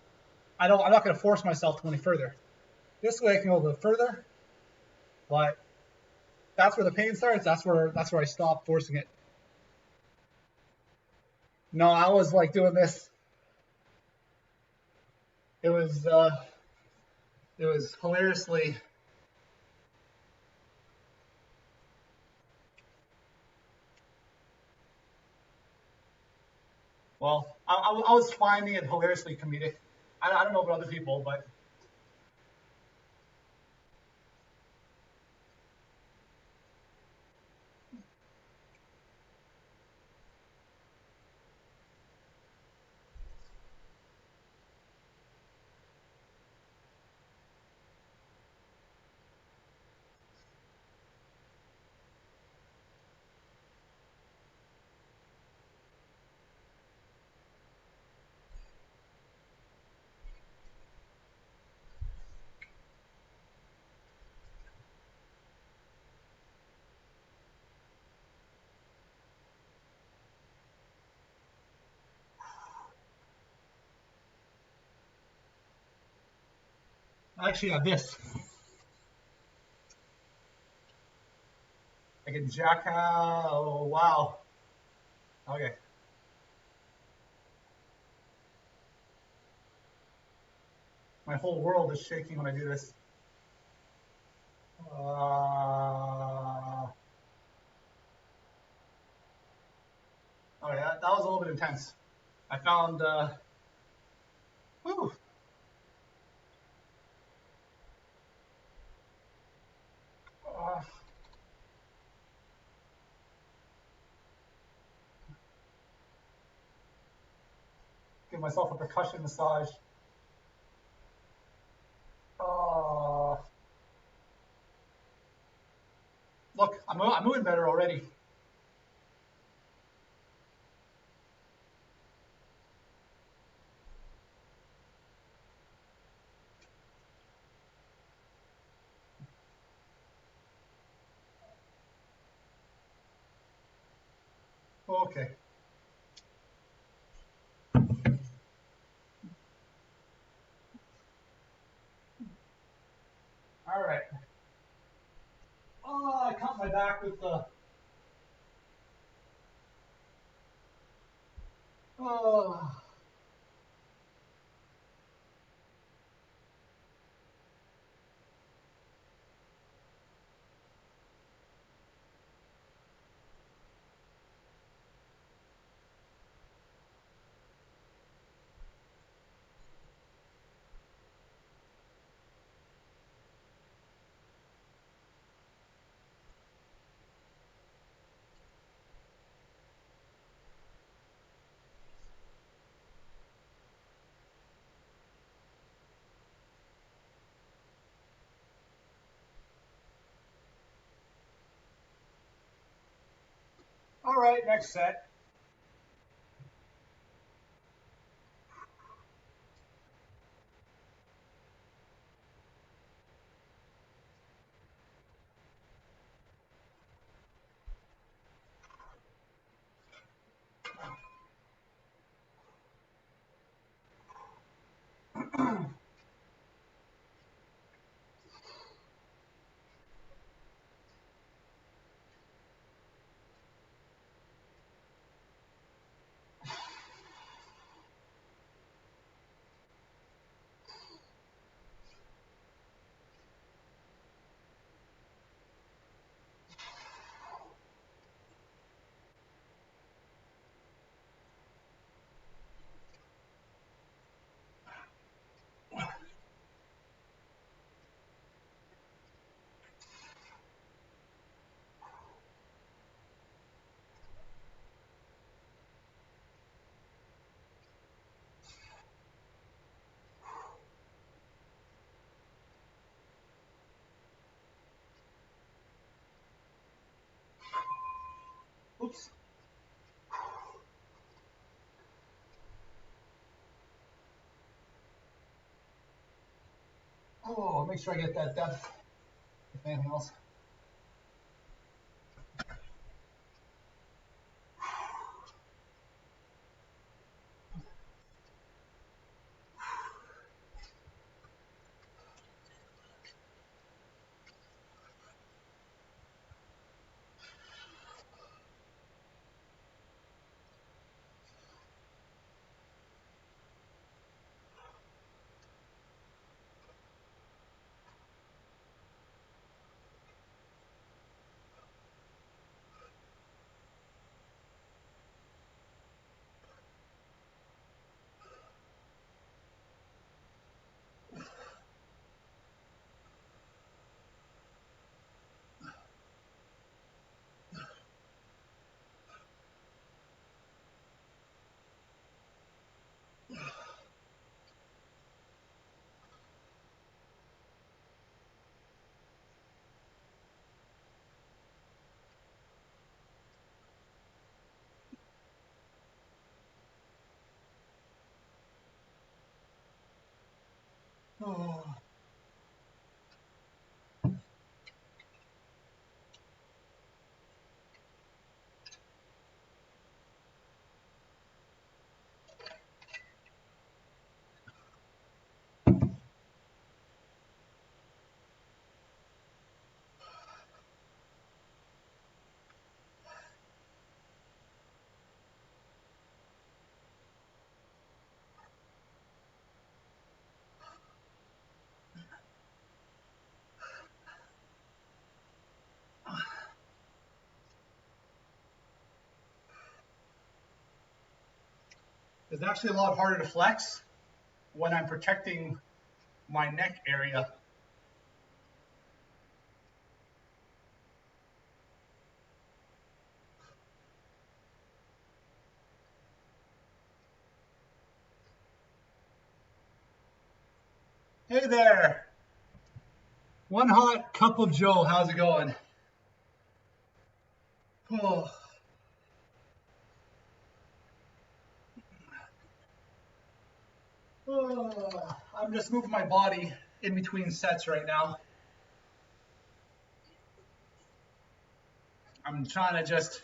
I'm not going to force myself to go any further. This way, I can go a little further, but that's where the pain starts. That's where I stop forcing it. No, I was like doing this. It was it was hilariously well. I was finding it hilariously comedic. I don't know about other people, but I actually have this. I can jack. Oh wow. Okay. My whole world is shaking when I do this. Oh yeah, that was a little bit intense. I found. Whew, uh, give myself a percussion massage. Uh, look, I'm moving better already. Okay. All right. Oh, I caught my back with the. Oh. All right, next set. Oops. Oh, make sure I get that depth, if anything else. Oh. It's actually a lot harder to flex when I'm protecting my neck area. Hey there. One hot cup of Joe. How's it going? Oh. Oh. I'm just moving my body in between sets right now. I'm trying to just,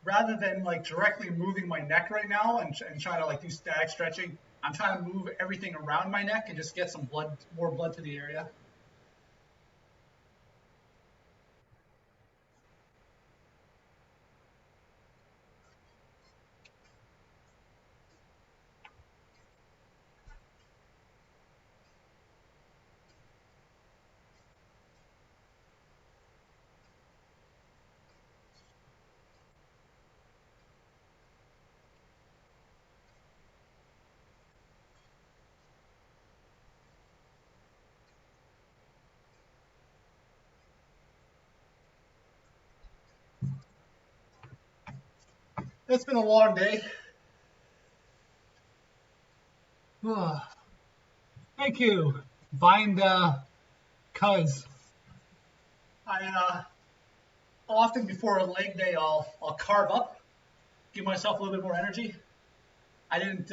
rather than like directly moving my neck right now and trying to like do static stretching, I'm trying to move everything around my neck and just get some blood, more blood to the area. It's been a long day. Oh. Thank you. Bind cuz I often before a leg day I'll carve up, give myself a little bit more energy. I didn't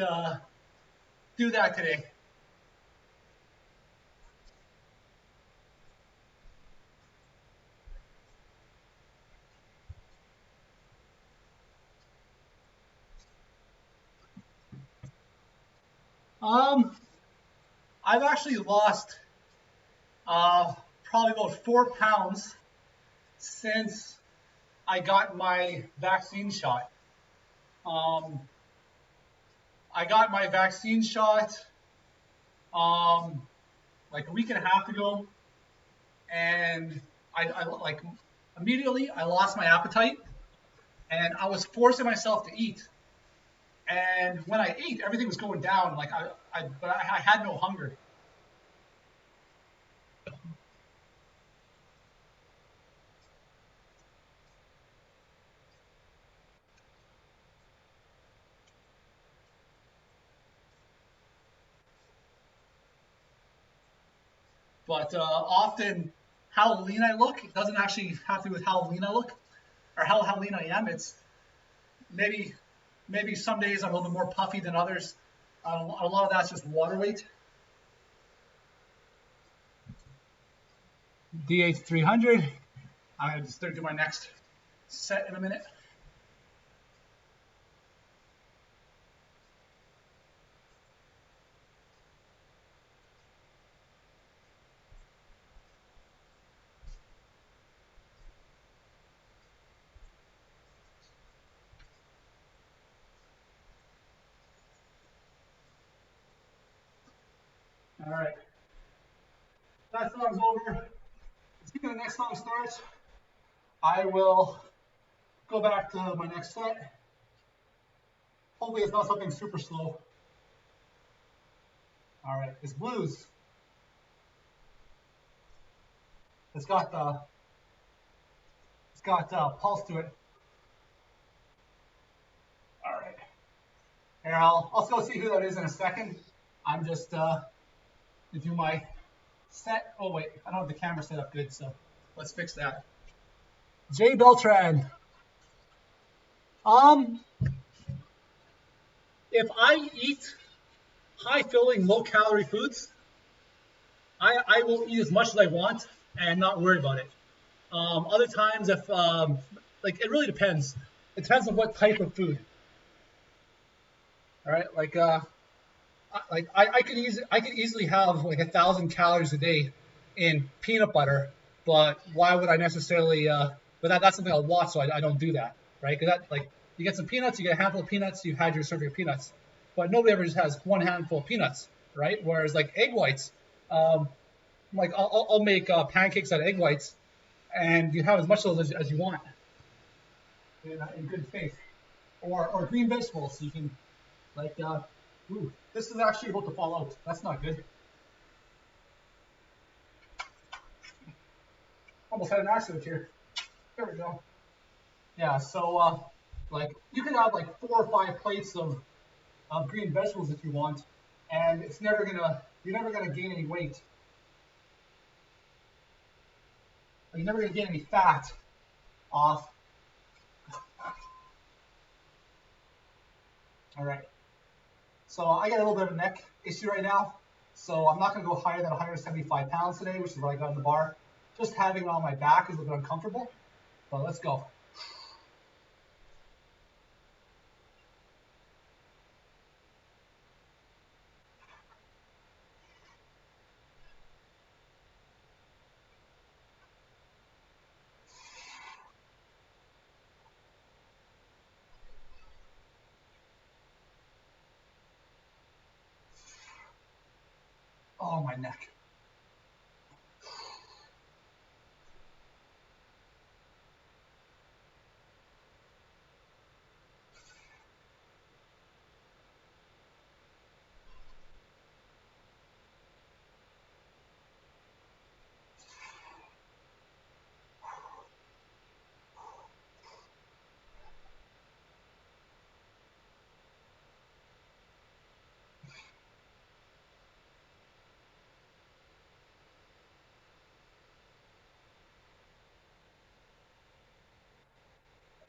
do that today. Um, I've actually lost probably about 4 pounds since I got my vaccine shot. Um, I got my vaccine shot um, like a week and a half ago, and I like immediately I lost my appetite, and I was forcing myself to eat. And when I ate, everything was going down. Like but I had no hunger. But often, how lean I look, it doesn't actually have to do with how lean I look. or how lean I am. It's maybe some days I'm a little bit more puffy than others. A lot of that's just water weight. DH 300. I'm going to start doing my next set in a minute. All right. That song's over. As soon as the next song starts, I will go back to my next set. Hopefully it's not something super slow. All right, it's blues. It's got pulse to it. All right. Here, I'll go see who that is in a second. I'm just to do my set. Oh wait, I don't have the camera set up good, so let's fix that. Jay Beltran. If I eat high filling, low calorie foods, I will eat as much as I want and not worry about it. Other times, if like it really depends. It depends on what type of food. All right, I could easily have like 1,000 calories a day in peanut butter, but why would I necessarily? But that's something I'll watch, so I don't do that, right? Because that like you get some peanuts, you get a handful of peanuts, you've had your serving of peanuts, but nobody ever just has one handful of peanuts, right? Whereas like egg whites, like I'll make pancakes out of egg whites, and you have as much of those as you want in good faith, or green vegetables, so you can like ooh, this is actually about to fall out. That's not good. Almost had an accident here. There we go. Yeah, so like you can have like 4 or 5 plates of green vegetables if you want, and you're never gonna gain any weight. You're never gonna gain any fat off. All right. So I got a little bit of a neck issue right now, so I'm not going to go higher than 175 pounds today, which is what I got in the bar. Just having it on my back is a bit uncomfortable, but let's go. Oh, my neck.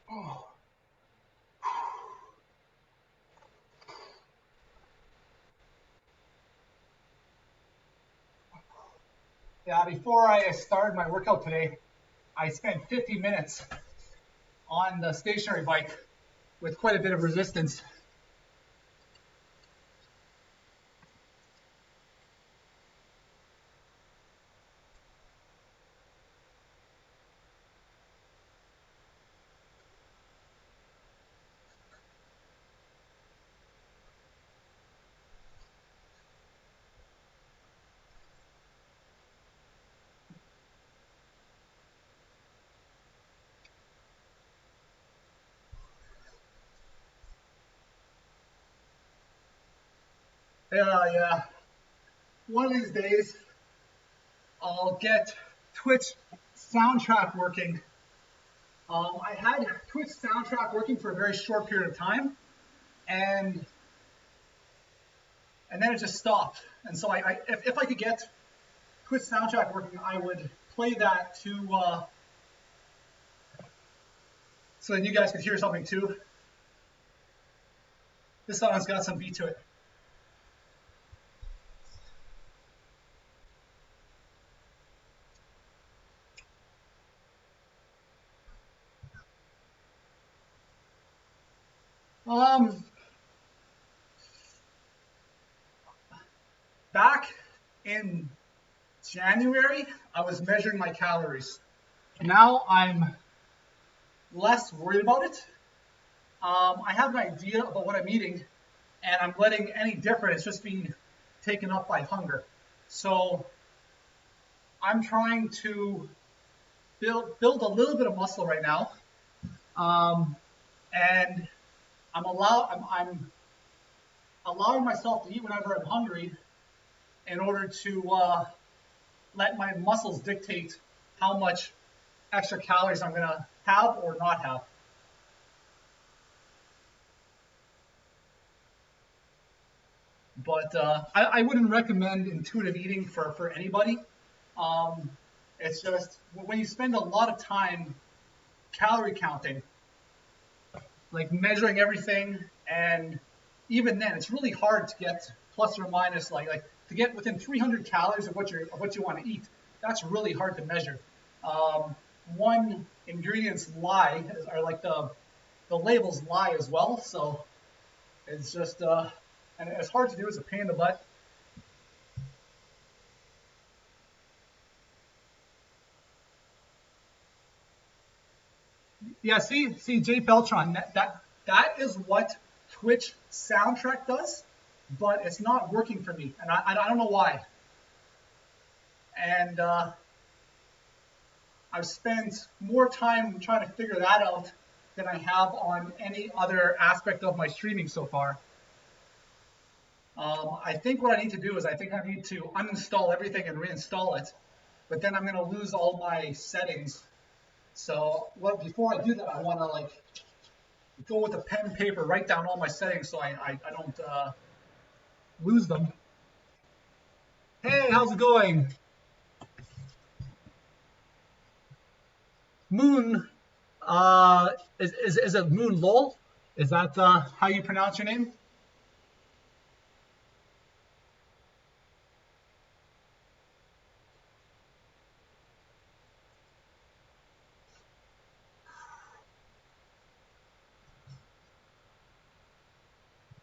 Oh. Yeah, before I started my workout today, I spent 50 minutes on the stationary bike with quite a bit of resistance. Yeah. One of these days, I'll get Twitch Soundtrack working. I had Twitch Soundtrack working for a very short period of time, and then it just stopped. And so if I could get Twitch Soundtrack working, I would play that to so then you guys could hear something too. This song's got some beat to it. Back in January, I was measuring my calories. Now I'm less worried about it. I have an idea about what I'm eating, and I'm letting any difference just be taken up by hunger. So I'm trying to build a little bit of muscle right now, and I'm allowing myself to eat whenever I'm hungry in order to let my muscles dictate how much extra calories I'm going to have or not have. But I wouldn't recommend intuitive eating for anybody. It's just when you spend a lot of time calorie counting, like measuring everything, and even then, it's really hard to get plus or minus like to get within 300 calories of what you want to eat. That's really hard to measure. One, ingredients lie, or like the labels lie as well. So it's just and it's hard to do. It's a pain in the butt. Yeah, see, Jay Beltron. That is what Twitch soundtrack does, but it's not working for me, and I don't know why. And I've spent more time trying to figure that out than I have on any other aspect of my streaming so far. I think what I need to do is I need to uninstall everything and reinstall it, but then I'm going to lose all my settings. So before I do that, I want to like go with a pen and paper, write down all my settings so I don't lose them. Hey, how's it going? Moon, is it Moon Lol? Is that how you pronounce your name?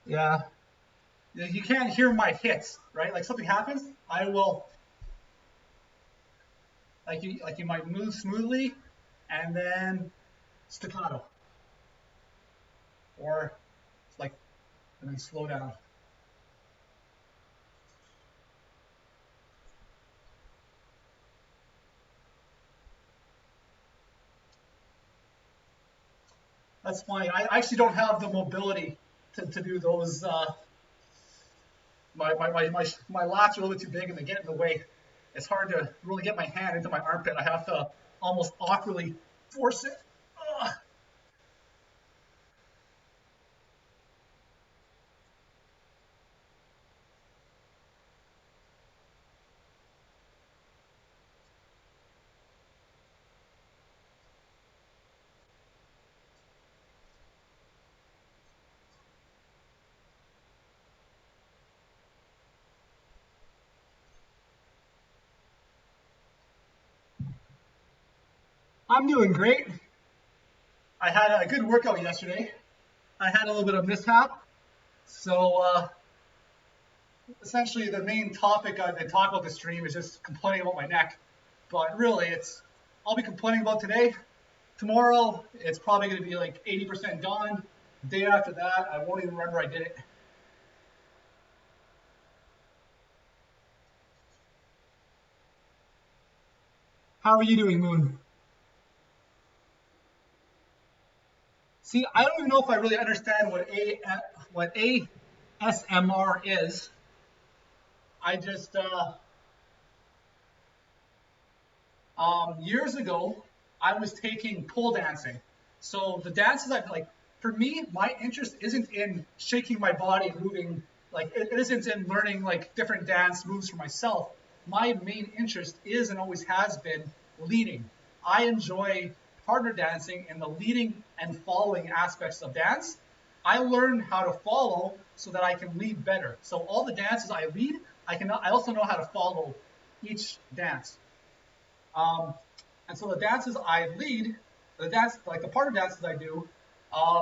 Yeah. You can't hear my hits, right? Like something happens, I will like you might move smoothly and then staccato. Or like and then slow down. That's fine. I actually don't have the mobility to do those. My lats are a little bit too big and they get in the way. It's hard to really get my hand into my armpit. I have to almost awkwardly force it. Ugh. I'm doing great. I had a good workout yesterday. I had a little bit of mishap. So essentially the main topic I've been talking about this stream is just complaining about my neck. But really I'll be complaining about today. Tomorrow it's probably going to be like 80% gone. The day after that I won't even remember I did it. How are you doing, Moon? See, I don't even know if I really understand what ASMR is. I just years ago I was taking pole dancing. So the dances I've like, for me, my interest isn't in shaking my body and moving. Like it isn't in learning like different dance moves for myself. My main interest is and always has been leading. I enjoy partner dancing and the leading and following aspects of dance, I learned how to follow so that I can lead better. So all the dances I lead, I also know how to follow each dance. Um, and so the dances I lead, like the partner dances I do,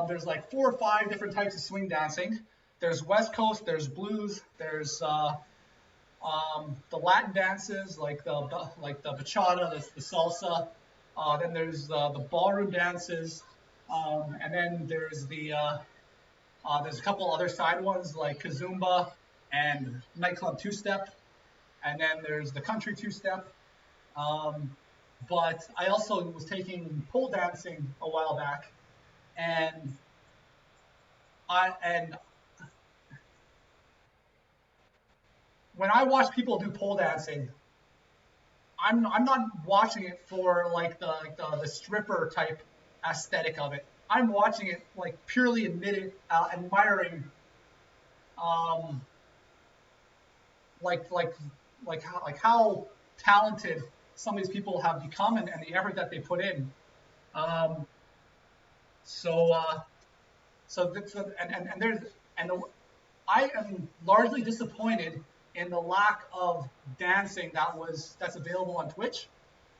there's like 4 or 5 different types of swing dancing. There's West Coast, there's blues, there's the Latin dances like the bachata, the salsa. Then there's the ballroom dances, and then there's a couple other side ones like kazumba and nightclub two-step, and then there's the country two-step. Um, but I also was taking pole dancing a while back, and and when I watch people do pole dancing, I'm not watching it for like the stripper type aesthetic of it. I'm watching it like purely admiring um, like like how talented some of these people have become and the effort that they put in. Um, so and there's and the, I am largely disappointed in the lack of dancing that's available on Twitch.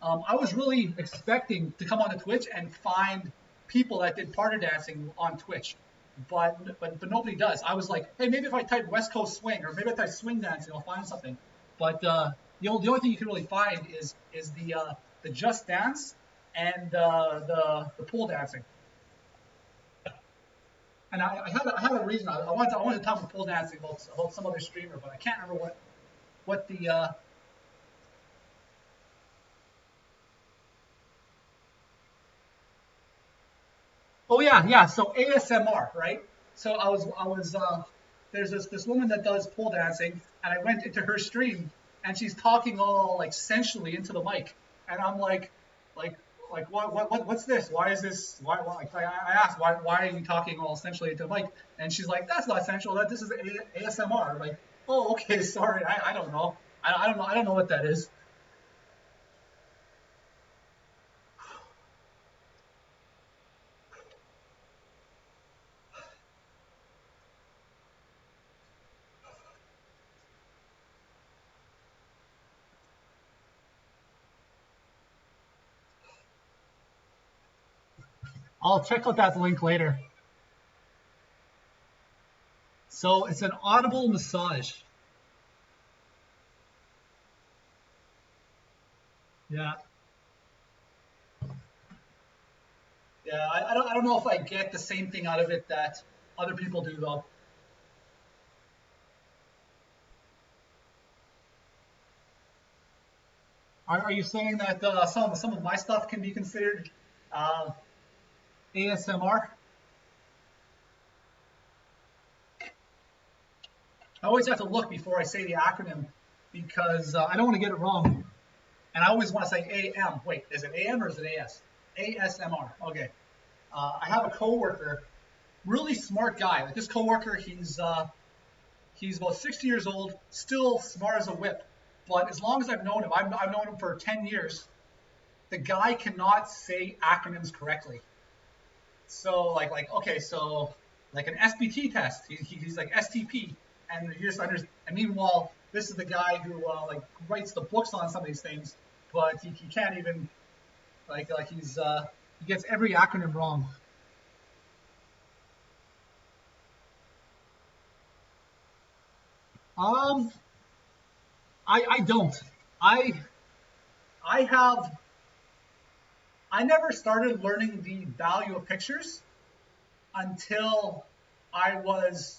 I was really expecting to come onto Twitch and find people that did partner dancing on Twitch, but nobody does. I was like, hey, maybe if I type West Coast swing or maybe if I type swing dancing, I'll find something. But the only thing you can really find is the Just Dance and the pole dancing. And I had a reason. I wanted to talk about pole dancing about some other streamer, but I can't remember what the oh yeah. So ASMR, right? So I was there's this woman that does pole dancing, and I went into her stream, and she's talking all like sensually into the mic, and I'm like what's this? Why is this? Why like I asked why are you talking all sensually into the mic? And she's like, that's not sensual. This is ASMR. I'm like, oh okay, sorry, I don't know. I don't know what that is. I'll check out that link later. So it's an audible massage. Yeah. Yeah, I don't know if I get the same thing out of it that other people do though. Are you saying that some of my stuff can be considered uh, ASMR? I always have to look before I say the acronym because I don't want to get it wrong. And I always want to say AM. Wait, is it AM or is it AS? ASMR. Okay. I have a coworker, really smart guy. Like this coworker, he's about 60 years old, still smart as a whip. But as long as I've known him, I've known him for 10 years. The guy cannot say acronyms correctly. So like okay, so like an SBT test, he's like STP, and you just understand. And meanwhile, this is the guy who like writes the books on some of these things, but he can't even like he gets every acronym wrong. Um, I don't. I I have I never started learning the value of pictures until I was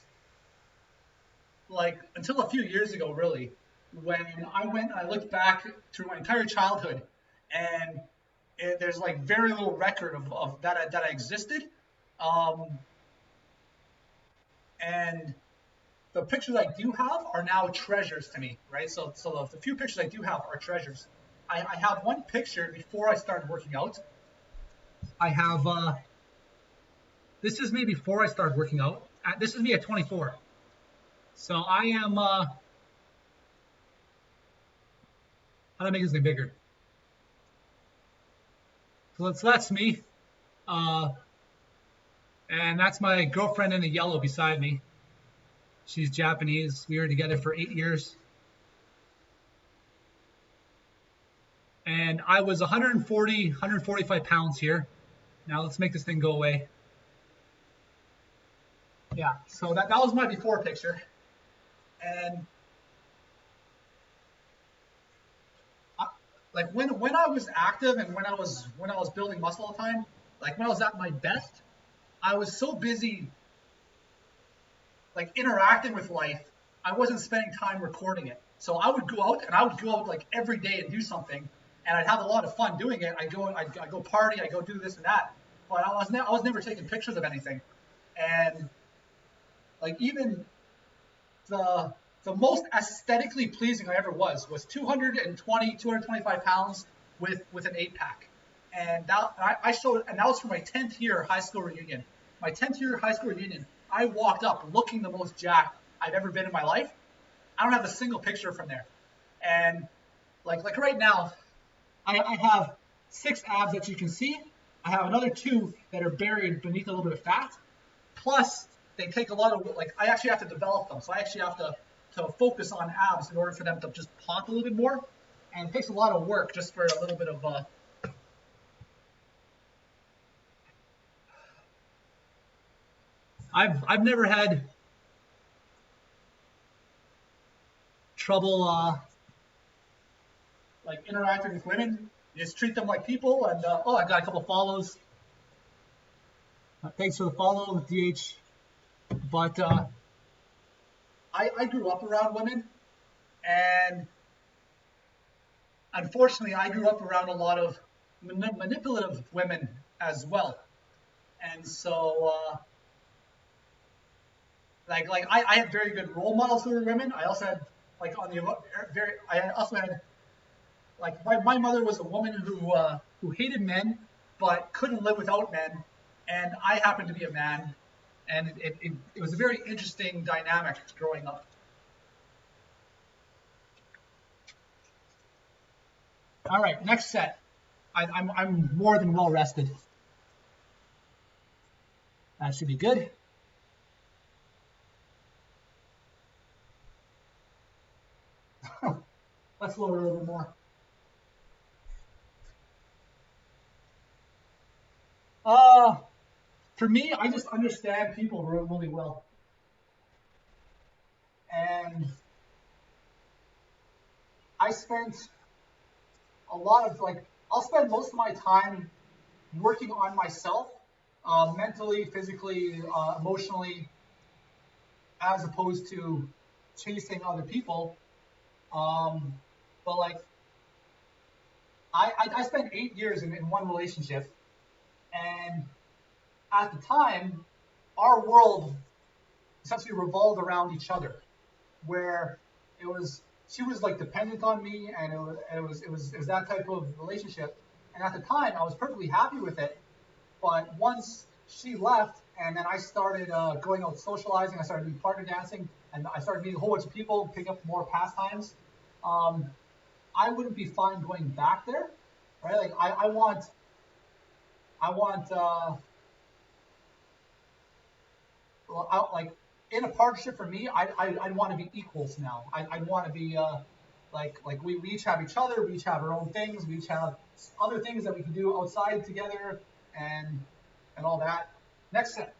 until a few years ago, really, when I went and I looked back through my entire childhood, and there's like very little record of that I existed, um, and the pictures I do have are now treasures to me, right? So the few pictures I do have are treasures. I have one picture before I started working out. I have this is me before I started working out. This is me at 24. So I am how do I make this thing bigger? So that's me. Uh, and that's my girlfriend in the yellow beside me. She's Japanese. We were together for 8 years. And I was 140, 145 pounds here. Now let's make this thing go away. Yeah, so that was my before picture. And I, like when I was active and when I was building muscle all the time, like when I was at my best, I was so busy like interacting with life, I wasn't spending time recording it. So I would go out and I would go out like every day and do something, and I'd have a lot of fun doing it. I'd go party, I go do this and that, but I was never taking pictures of anything. And like even the the most aesthetically pleasing I ever was 220, 225 pounds with an 8 pack. And I showed, and that was for my 10th year high school reunion. My 10th year high school reunion, I walked up looking the most jacked I've ever been in my life. I don't have a single picture from there. And like right now, I have 6 abs that you can see. I have another 2 that are buried beneath a little bit of fat. Plus, they take a lot of like I actually have to develop them, so I actually have to focus on abs in order for them to just pop a little bit more. And it takes a lot of work just for a little bit of I've never had trouble like interacting with women. You just treat them like people, and oh, I got a couple follows. Thanks for the follow, DH. But I grew up around women, and unfortunately, I grew up around a lot of manipulative women as well. And so, I had very good role models who were women. I also had like on the very I also had like my mother was a woman who hated men but couldn't live without men, and I happened to be a man, and it was a very interesting dynamic growing up. All right, next set. I'm more than well rested. That should be good. Let's lower a little bit more. Uh, for me, I just understand people really well, and I spent a lot of like I'll spend most of my time working on myself, mentally, physically, emotionally, as opposed to chasing other people. Um, but like I spent 8 years in one relationship, and at the time, our world essentially revolved around each other, where it was she was like dependent on me, and it was that type of relationship. And at the time, I was perfectly happy with it. But once she left, and then I started going out socializing, I started doing partner dancing, and I started meeting a whole bunch of people, picking up more pastimes. Um, I wouldn't be fine going back there, right? Like I want well, like in a partnership for me, I'd want to be equals now. I'd want to be like we each have each other, we each have our own things, we each have other things that we can do outside together, and and all that. Next set.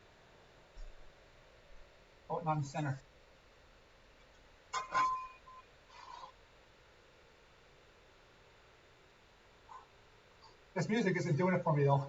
Oh, not in the center. This music isn't doing it for me though.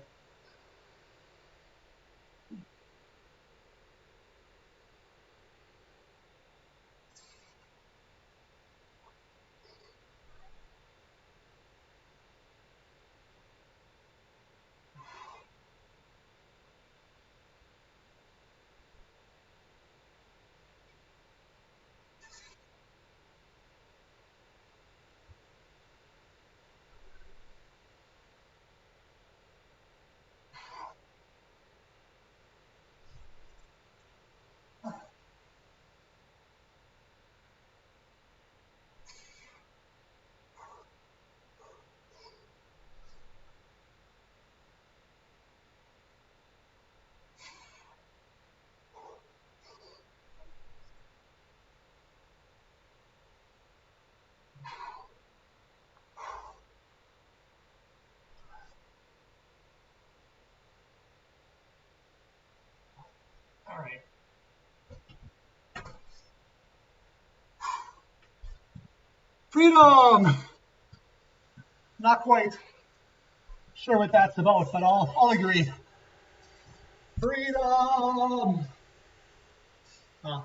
Freedom! Not quite sure what that's about, but I'll agree. Freedom! Uh,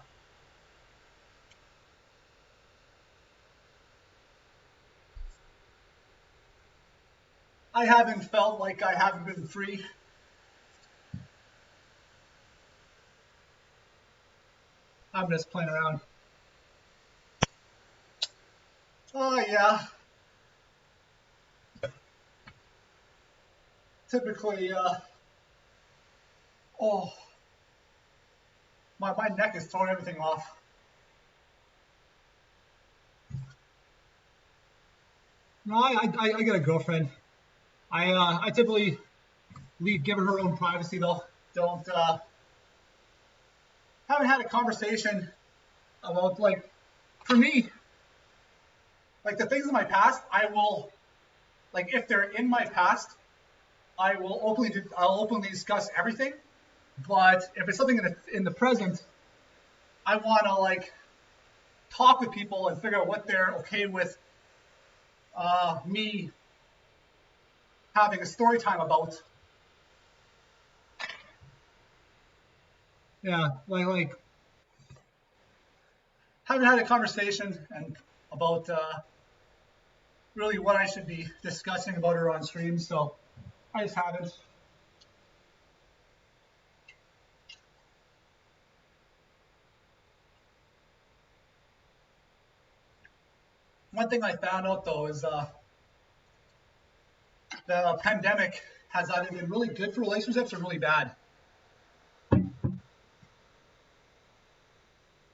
I haven't felt like I haven't been free. I'm just playing around. Oh, yeah. Typically, oh, my neck is throwing everything off. No, I got a girlfriend. I typically give her her own privacy though. Don't haven't had a conversation about like for me like the things in my past. I will like if they're in my past, I'll openly discuss everything. But if it's something in the present, I want to like talk with people and figure out what they're okay with me having a story time about. Yeah, like haven't had a conversation and about really what I should be discussing about her on stream, so I just haven't. One thing I found out though is the pandemic has either been really good for relationships or really bad.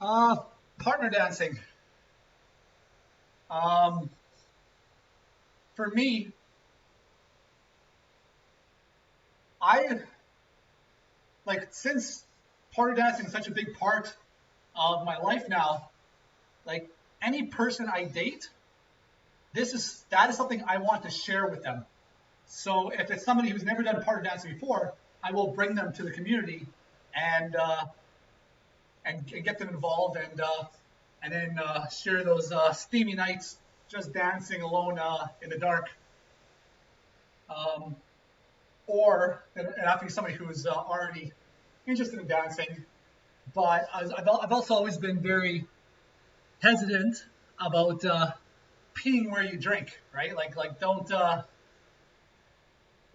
Uh, Partner dancing. Um, for me, I like since partner dancing is such a big part of my life now. Like any person I date, that is something I want to share with them. So if it's somebody who's never done partner dancing before, I will bring them to the community and and get them involved and then share those steamy nights just dancing alone in the dark. Um, or it have to be somebody who's already interested in dancing. But I've also always been very hesitant about peeing where you drink, right? Like don't don't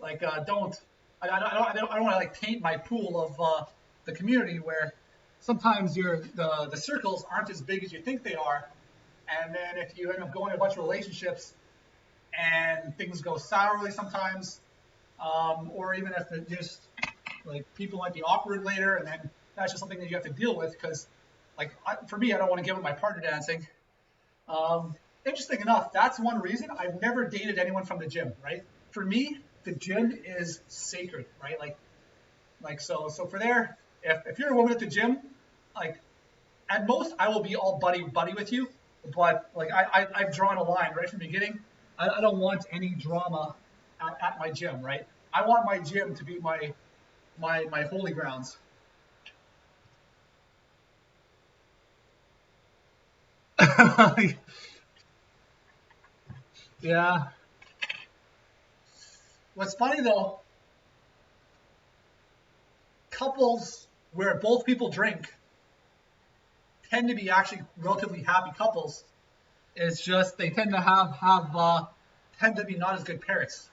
I don't want to like taint my pool of the community where sometimes the circles aren't as big as you think they are, and then if you end up going to a bunch of relationships and things go sourly sometimes, or even if it just like people might be awkward later, and then that's just something that you have to deal with because like for me, I don't want to give up my partner dancing. Interesting enough, that's one reason I've never dated anyone from the gym, right? For me, the gym is sacred, right? So for there, if you're a woman at the gym, like at most I will be all buddy with you, but like I've drawn a line right from the beginning. I don't want any drama at my gym, right? I want my gym to be my holy grounds. Yeah. What's funny though, couples where both people drink tend to be actually relatively happy couples. It's just they tend to have tend to be not as good parents.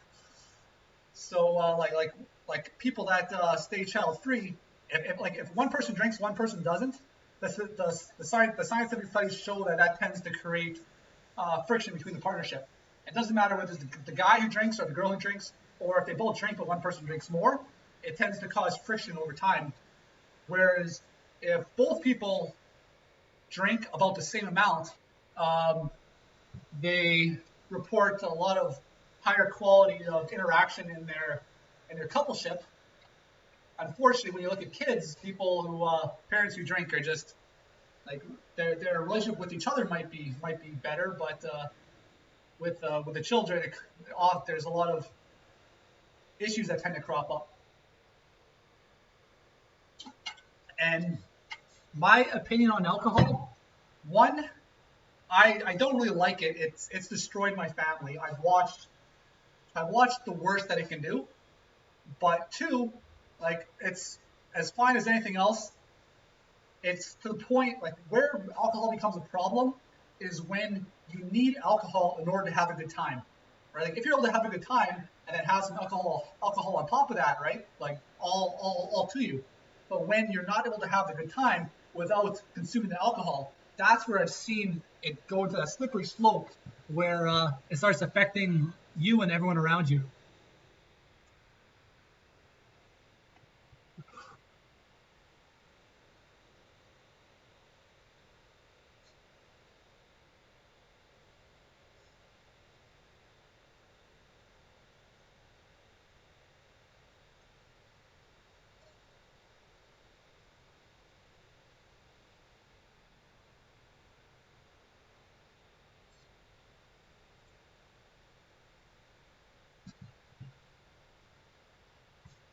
So like people that stay child free, if one person drinks, one person doesn't, the scientific studies show that tends to create friction between the partnership. It doesn't matter whether it's the guy who drinks or the girl who drinks, or if they both drink but one person drinks more, it tends to cause friction over time. Whereas if both people drink about the same amount, um, they report a lot of higher quality of interaction in their coupleship. Unfortunately, when you look at kids, people who parents who drink are just like their relationship with each other might be better, but with the children, there's a lot of issues that tend to crop up. And my opinion on alcohol, one, I don't really like it. It's destroyed my family. I've watched the worst that it can do, but two, like it's as fine as anything else. It's to the point like where alcohol becomes a problem is when you need alcohol in order to have a good time, right? Like if you're able to have a good time and then have some alcohol on top of that, right? Like all to you. But when you're not able to have the good time without consuming the alcohol, that's where I've seen it go into that slippery slope where it starts affecting you and everyone around you.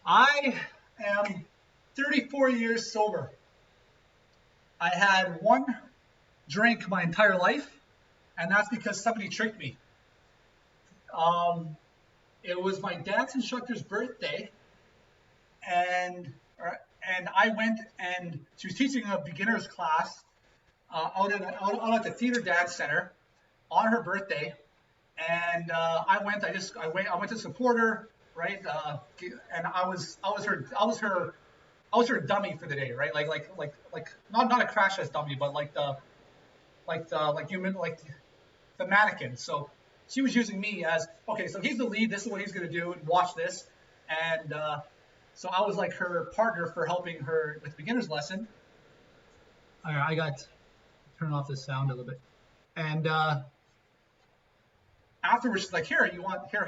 I am 34 years sober. I had one drink my entire life, and that's because somebody tricked me. Um, it was my dance instructor's birthday, and and I went and she was teaching a beginner's class out at the Theater Dance Center on her birthday, and I went to support her, right? And I was her dummy for the day, right? Like not a crash test dummy, but like you meant like the mannequin. So she was using me as okay. So he's the lead. This is what he's gonna do. And watch this. And so I was like her partner for helping her with the beginner's lesson. All right, I got turn off the sound a little bit. And afterwards, she's like, here,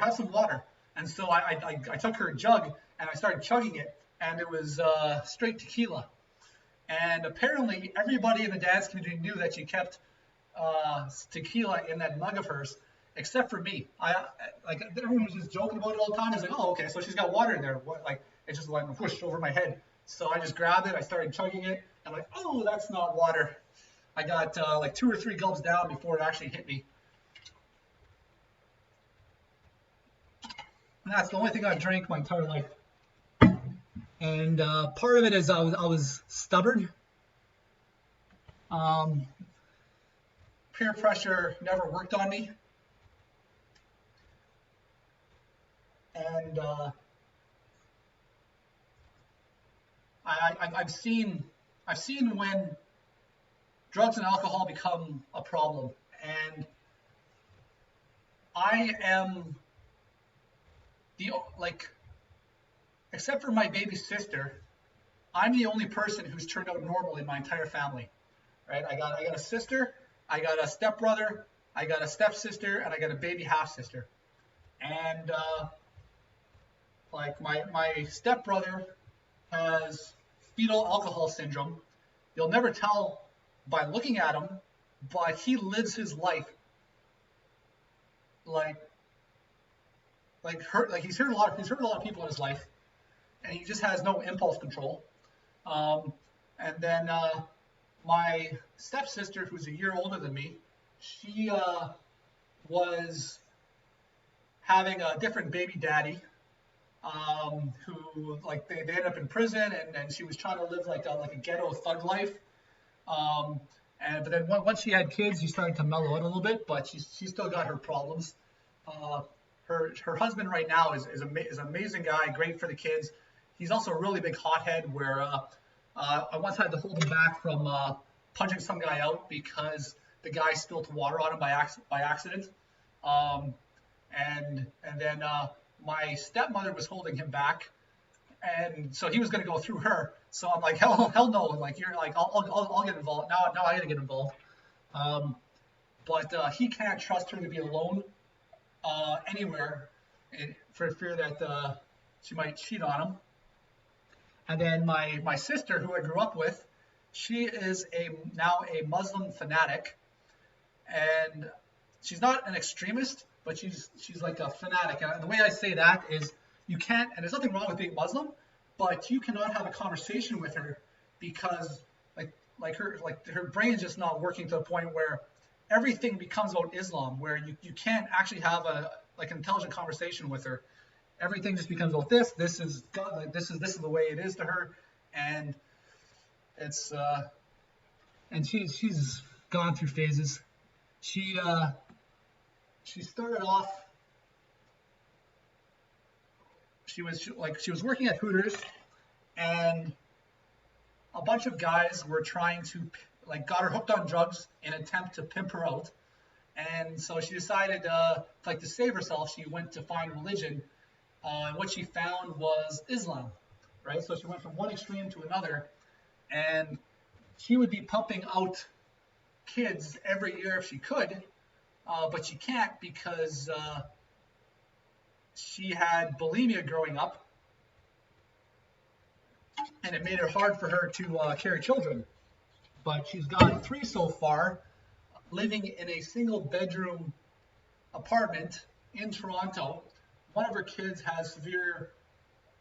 have some water. And so I took her jug and I started chugging it, and it was straight tequila. And apparently, everybody in the dance community knew that she kept tequila in that mug of hers, except for me. Like everyone was just joking about it all the time. I was like, oh, okay, so she's got water in there. What, like it just went whoosh over my head. So I just grabbed it. I started chugging it. I'm like, oh, that's not water. I got like 2 or 3 gulps down before it actually hit me. And that's the only thing I've drank my entire life. And part of it is I was stubborn. Um, Peer pressure never worked on me, and I've seen when drugs and alcohol become a problem, and I am the like except for my baby sister, I'm the only person who's turned out normal in my entire family. Right? I got a sister, I got a stepbrother, I got a stepsister, and I got a baby half sister. And like my stepbrother has fetal alcohol syndrome. You'll never tell by looking at him, but he lives his life like he's hurt a lot of people in his life, and he just has no impulse control. Um, and then my stepsister, who's a year older than me, she was having a different baby daddy, who like they ended up in prison, and she was trying to live like a ghetto thug life. Um, and but then once she had kids, she started to mellow out a little bit, but she still got her problems. Uh, her husband right now is an amazing guy, great for the kids. He's also a really big hothead where I once had to hold him back from punching some guy out because the guy spilled water on him by accident. Um, and then my stepmother was holding him back, and so he was going to go through her. So I'm like, hell no! Like you're like, I'll get involved now. I got to get involved. Um, but he can't trust her to be alone anywhere, for fear that she might cheat on him. And then my sister, who I grew up with, she is now a Muslim fanatic, and she's not an extremist, but she's like a fanatic. And the way I say that is you can't, and there's nothing wrong with being Muslim, but you cannot have a conversation with her because like her brain's just not working to the point where everything becomes about Islam, where you can't actually have a like an intelligent conversation with her. Everything just becomes about this. This is God, like this is the way it is to her, and it's and she's gone through phases. She she started off. She was working at Hooters, and a bunch of guys were trying to like got her hooked on drugs in an attempt to pimp her out. And so she decided, like to save herself, she went to find religion. And what she found was Islam, right? So she went from one extreme to another, and she would be pumping out kids every year if she could, but she can't because she had bulimia growing up, and it made it hard for her to carry children. But she's got 3 so far, living in a single bedroom apartment in Toronto. One of her kids has severe,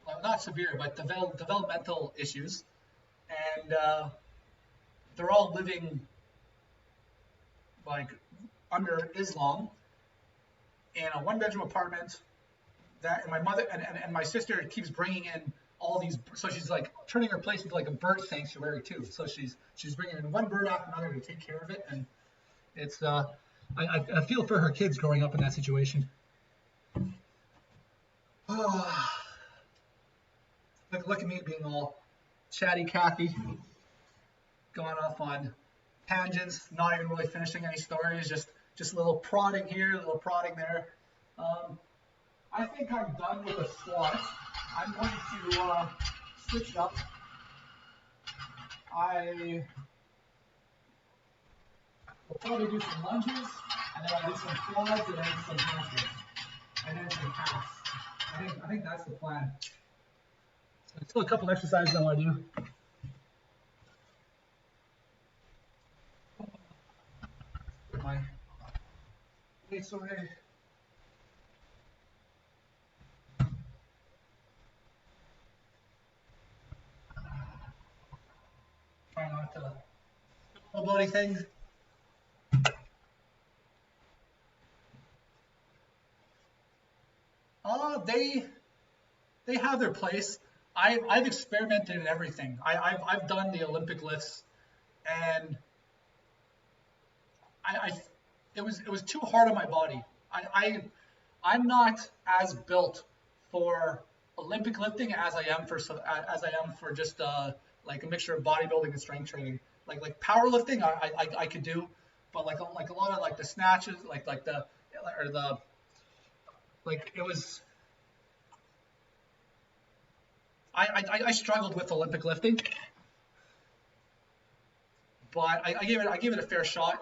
well, not severe, but developmental issues. And they're all living like under Islam in a 1-bedroom apartment. That and my mother and my sister keeps bringing in all these, so she's like turning her place into like a bird sanctuary too. So she's bringing in one bird after another to take care of it, and it's I feel for her kids growing up in that situation. Look at me being all chatty Cathy, going off on tangents, not even really finishing any stories, just a little prodding here, a little prodding there. I think I'm done with the squats. I'm going to switch it up. I will probably do some lunges, and then I'll do some quads, and then some hamstrings, and then some calves. I think that's the plan. There's still a couple exercises I want to do. Put my weights away. Try not to bloody things. They have their place. I've experimented in everything. I've done the Olympic lifts, and it was too hard on my body. I'm not as built for Olympic lifting as I am for just like a mixture of bodybuilding and strength training. Like powerlifting, I could do, but like a lot of like the snatches, like it was. I struggled with Olympic lifting, but I gave it a fair shot.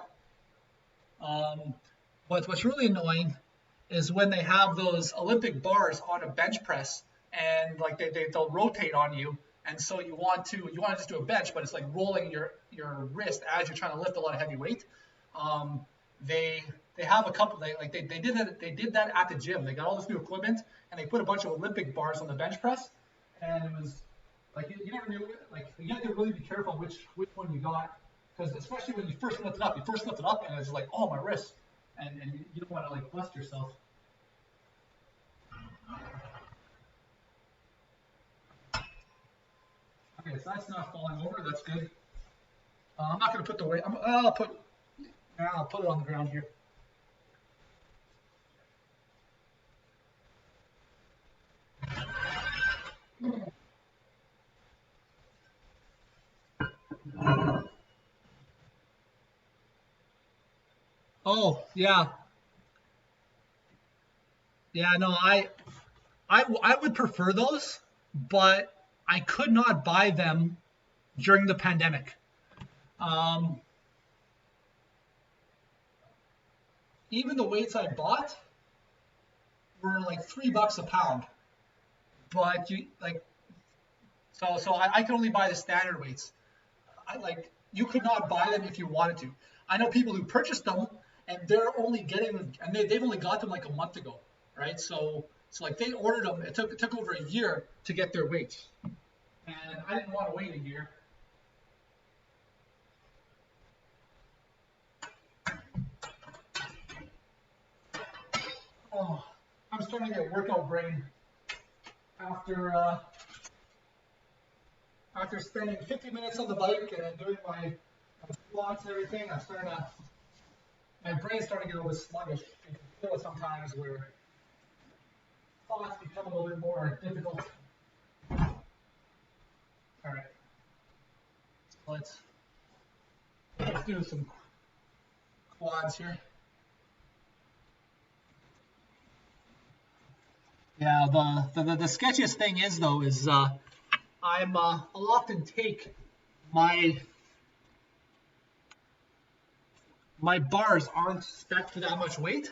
What's really annoying is when they have those Olympic bars on a bench press, and like they'll rotate on you, and so you want to just do a bench, but it's like rolling your wrist as you're trying to lift a lot of heavy weight. They have a couple. They did that at the gym. They got all this new equipment, and they put a bunch of Olympic bars on the bench press, and it was like you never knew. Like you have to really be careful which one you got, because especially when you first lift it up, and it's like, oh, my wrist, and you don't want to like bust yourself. Okay, so that's not falling over. That's good. I'm not going to put the weight. I'll put it on the ground here. Oh yeah, yeah. No, I would prefer those, but I could not buy them during the pandemic. Um, Even the weights I bought were like $3 a pound, but I can only buy the standard weights. You could not buy them if you wanted to. I know people who purchased them, and they're only getting them, and they've only got them like a month ago, right? So like they ordered them. It took over a year to get their weights, and I didn't want to wait a year. Oh, I'm starting to get workout brain after after spending 50 minutes on the bike and doing my squats and everything. My brain's starting to get a little bit sluggish. You can feel it sometimes where thoughts become a little bit more difficult. All right, let's do some quads here. Yeah, the sketchiest thing is though is I'll often take my bars aren't stacked to that much weight.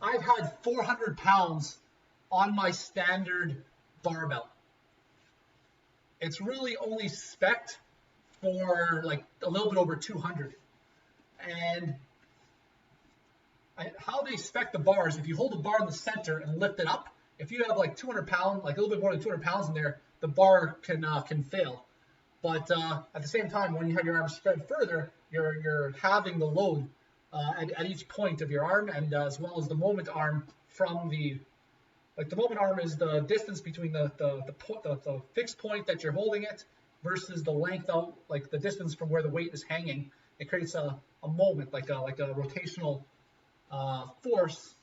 I've had 400 pounds on my standard barbell. It's really only spec'd for like a little bit over 200. And how they spec the bars, if you hold the bar in the center and lift it up, if you have like 200 pounds, like a little bit more than 200 pounds in there, the bar can fail. But at the same time, when you have your arms spread further, you're halving the load at each point of your arm, and as well as the moment arm from the moment arm is the distance between the fixed point that you're holding it versus the length out, like the distance from where the weight is hanging. It creates a moment, like a rotational force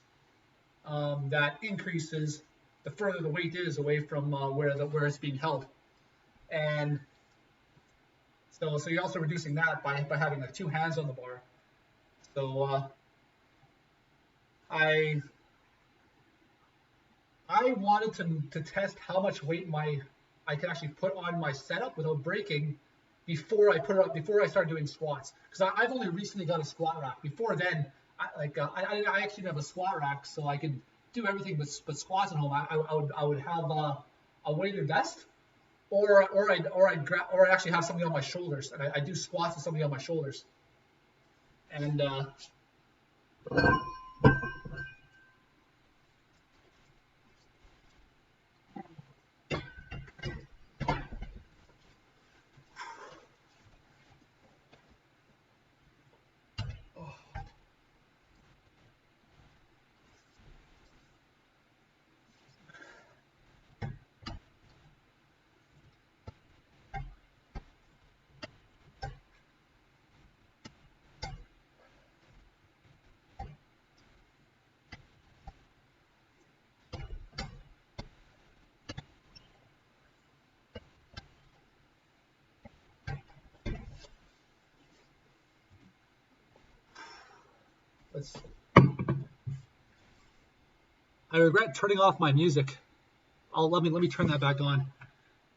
that increases the further the weight is away from where it's being held. And so you're also reducing that by having like two hands on the bar. So I wanted to test how much weight I could actually put on my setup without breaking before I started doing squats, because I've only recently got a squat rack. Before then, I actually didn't have a squat rack, so I could do everything but squats at home. I would have a weighted vest, or I'd actually have something on my shoulders, and I do squats with something on my shoulders. And I regret turning off my music. Let me turn that back on,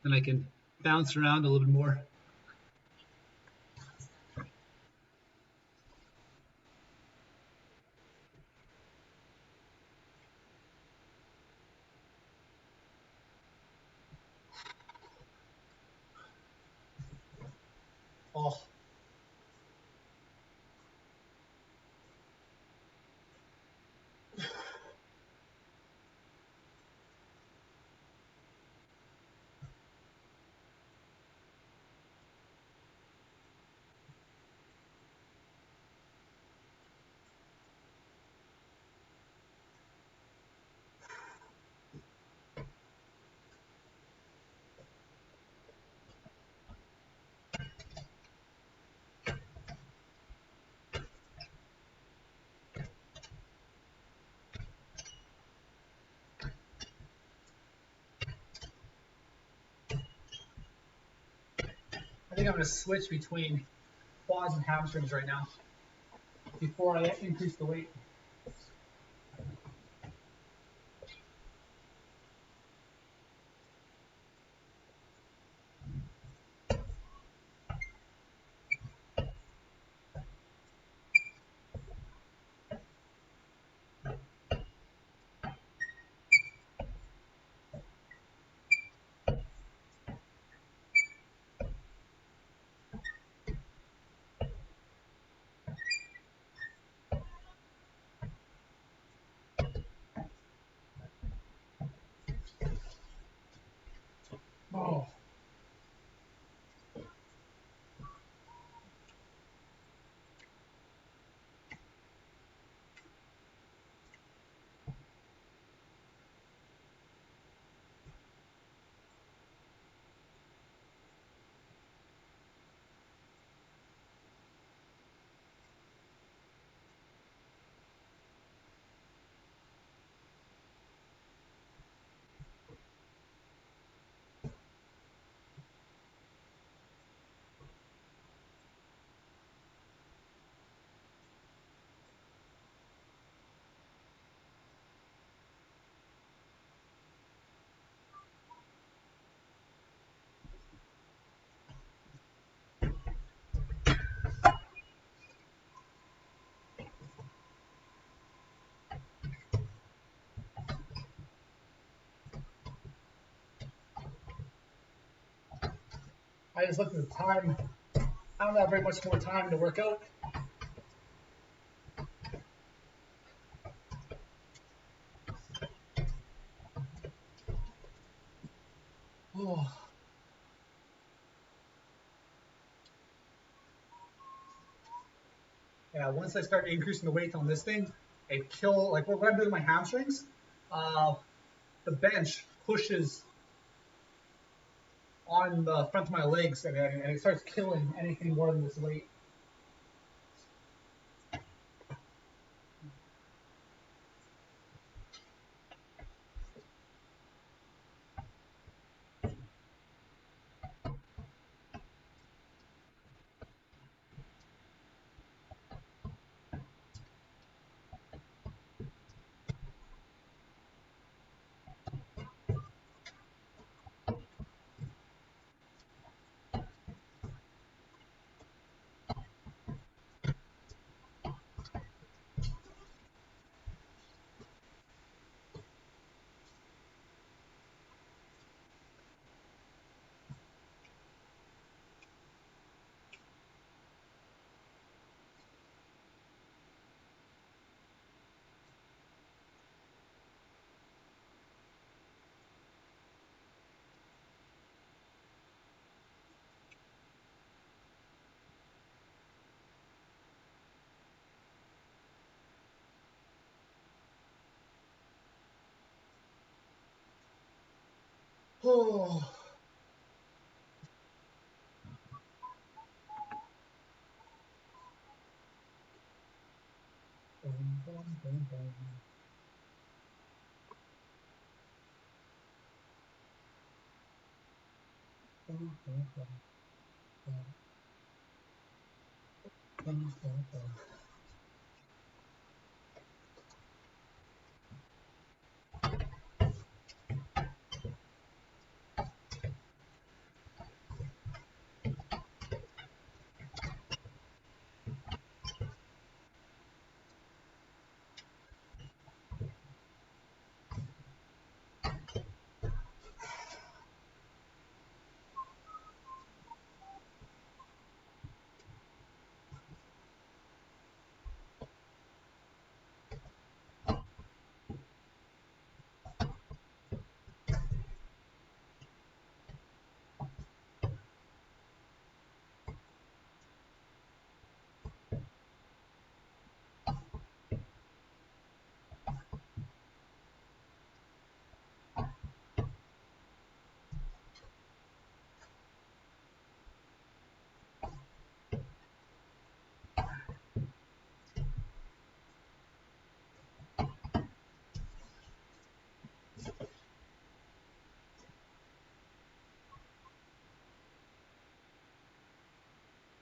then I can bounce around a little bit more. Oh. I think I'm going to switch between quads and hamstrings right now before I increase the weight. I just looked at the time. I don't have very much more time to work out. Oh. Yeah, once I start increasing the weight on this thing, it kill like what I'm doing with my hamstrings. Uh, the bench pushes on the front of my legs, and it starts killing anything more than this weight. Oh.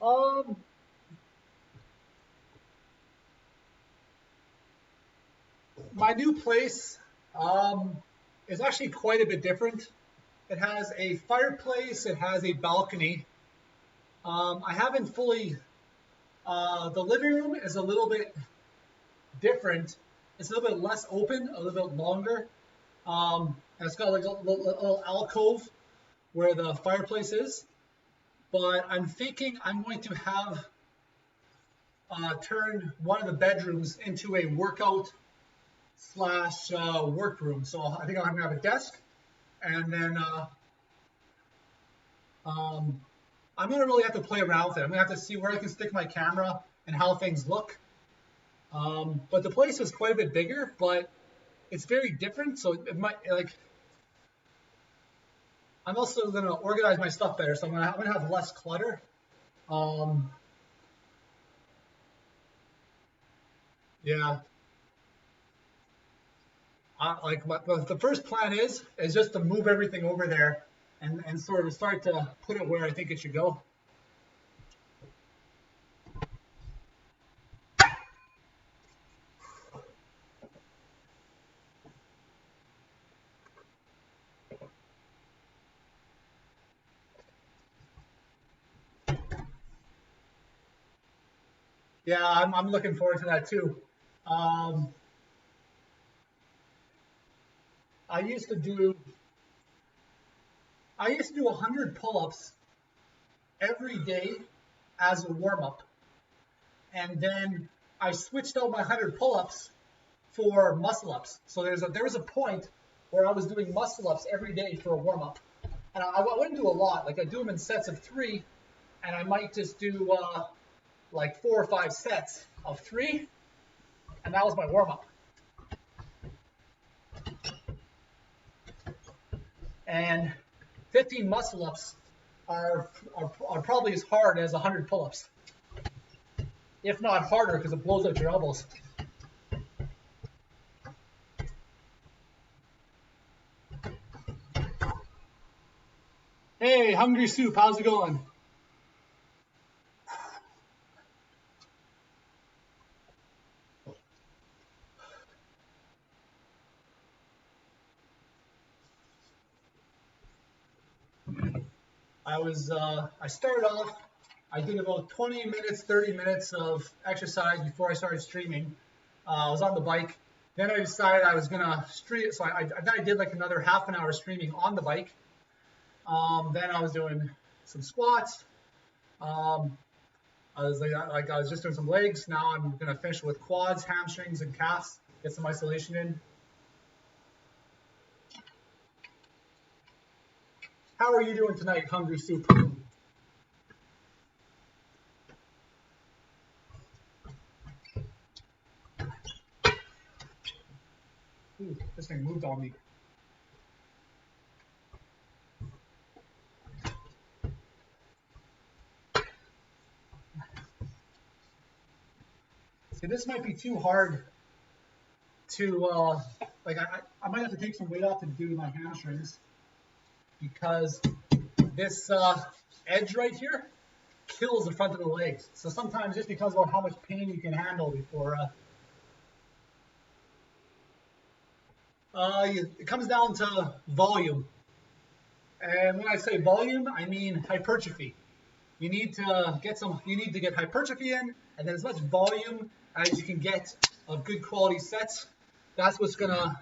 Um, my new place is actually quite a bit different. It has a fireplace. It has a balcony. I haven't fully. The living room is a little bit different. It's a little bit less open, a little bit longer. And it's got like a little alcove where the fireplace is. But I'm thinking I'm going to have turn one of the bedrooms into a workout slash workroom. So I think I'm gonna have a desk, and then um, I'm gonna really have to play around with it. I'm gonna have to see where I can stick my camera and how things look. But the place is quite a bit bigger, but it's very different. So it might like I'm also gonna organize my stuff better. So I'm gonna have less clutter. Um, yeah, like the first plan is just to move everything over there and sort of start to put it where I think it should go. Yeah, I'm looking forward to that too. Um, I used to do I used to do 100 pull-ups every day as a warm-up. And then I switched out my 100 pull-ups for muscle-ups. So there was a point where I was doing muscle-ups every day for a warm-up. And I wouldn't do a lot. Like I do them in sets of 3, and I might just do like 4 or 5 sets of 3, and that was my warm-up. And 15 muscle-ups are probably as hard as 100 pull-ups, if not harder, because it blows out your elbows. Hey, Hungry Soup, how's it going? I started off, I did about 20 minutes, 30 minutes of exercise before I started streaming. I was on the bike. Then I decided I was gonna stream, so then I did like another half an hour streaming on the bike. Then I was doing some squats. I was just doing some legs. Now I'm gonna finish with quads, hamstrings, and calves. Get some isolation in. How are you doing tonight, Hungry Soup? Ooh, this thing moved on me. See, this might be too hard to, like, I might have to take some weight off to do my hamstrings, because this edge right here kills the front of the legs. So sometimes it just becomes about how much pain you can handle before. It comes down to volume. And when I say volume, I mean hypertrophy. You need to get hypertrophy in, and then as much volume as you can get of good quality sets. That's what's gonna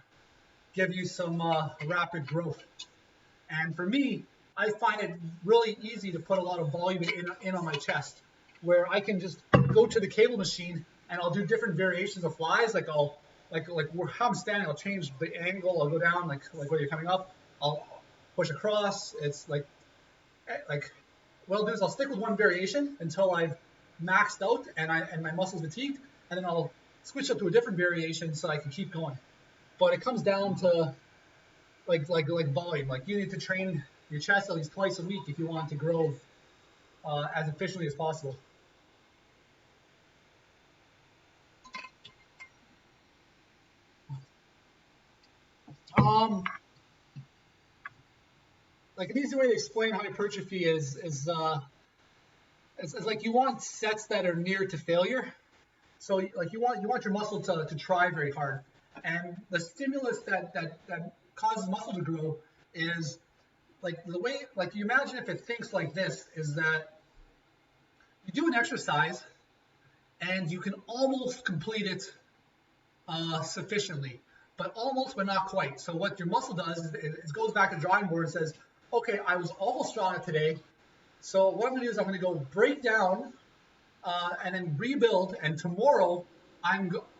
give you some rapid growth. And for me, I find it really easy to put a lot of volume in on my chest, where I can just go to the cable machine and I'll do different variations of flies. Like how I'm standing, I'll change the angle. I'll go down like where you're coming up. I'll push across. It's like what I'll do is I'll stick with one variation until I've maxed out and my muscles fatigued, and then I'll switch up to a different variation so I can keep going. But it comes down to like volume. Like you need to train your chest at least twice a week if you want to grow as efficiently as possible. Like an easy way to explain hypertrophy is like you want sets that are near to failure. So like you want your muscle to try very hard, and the stimulus that causes muscle to grow is like the way, like you imagine if it thinks like this, is that you do an exercise and you can almost complete it sufficiently, but not quite. So what your muscle does is it goes back to the drawing board and says, okay, I was almost strong today, so what I'm going to do is I'm going to go break down and then rebuild, and tomorrow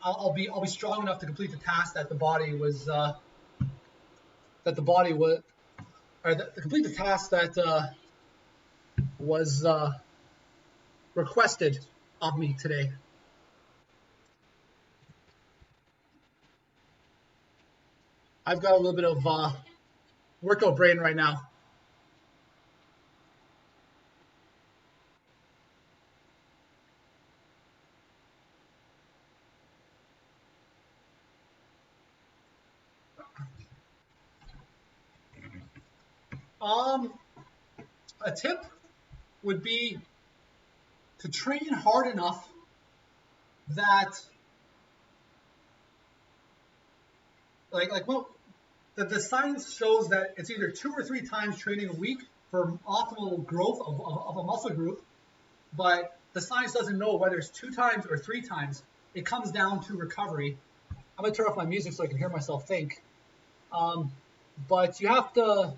I'll be strong enough to complete the task that the body was complete the task that was requested of me today. I've got a little bit of workout brain right now. A tip would be to train hard enough that the science shows that it's either 2 or 3 times training a week for optimal growth of a muscle group, but the science doesn't know whether it's 2 times or 3 times. It comes down to recovery. I'm gonna turn off my music so I can hear myself think. But you have to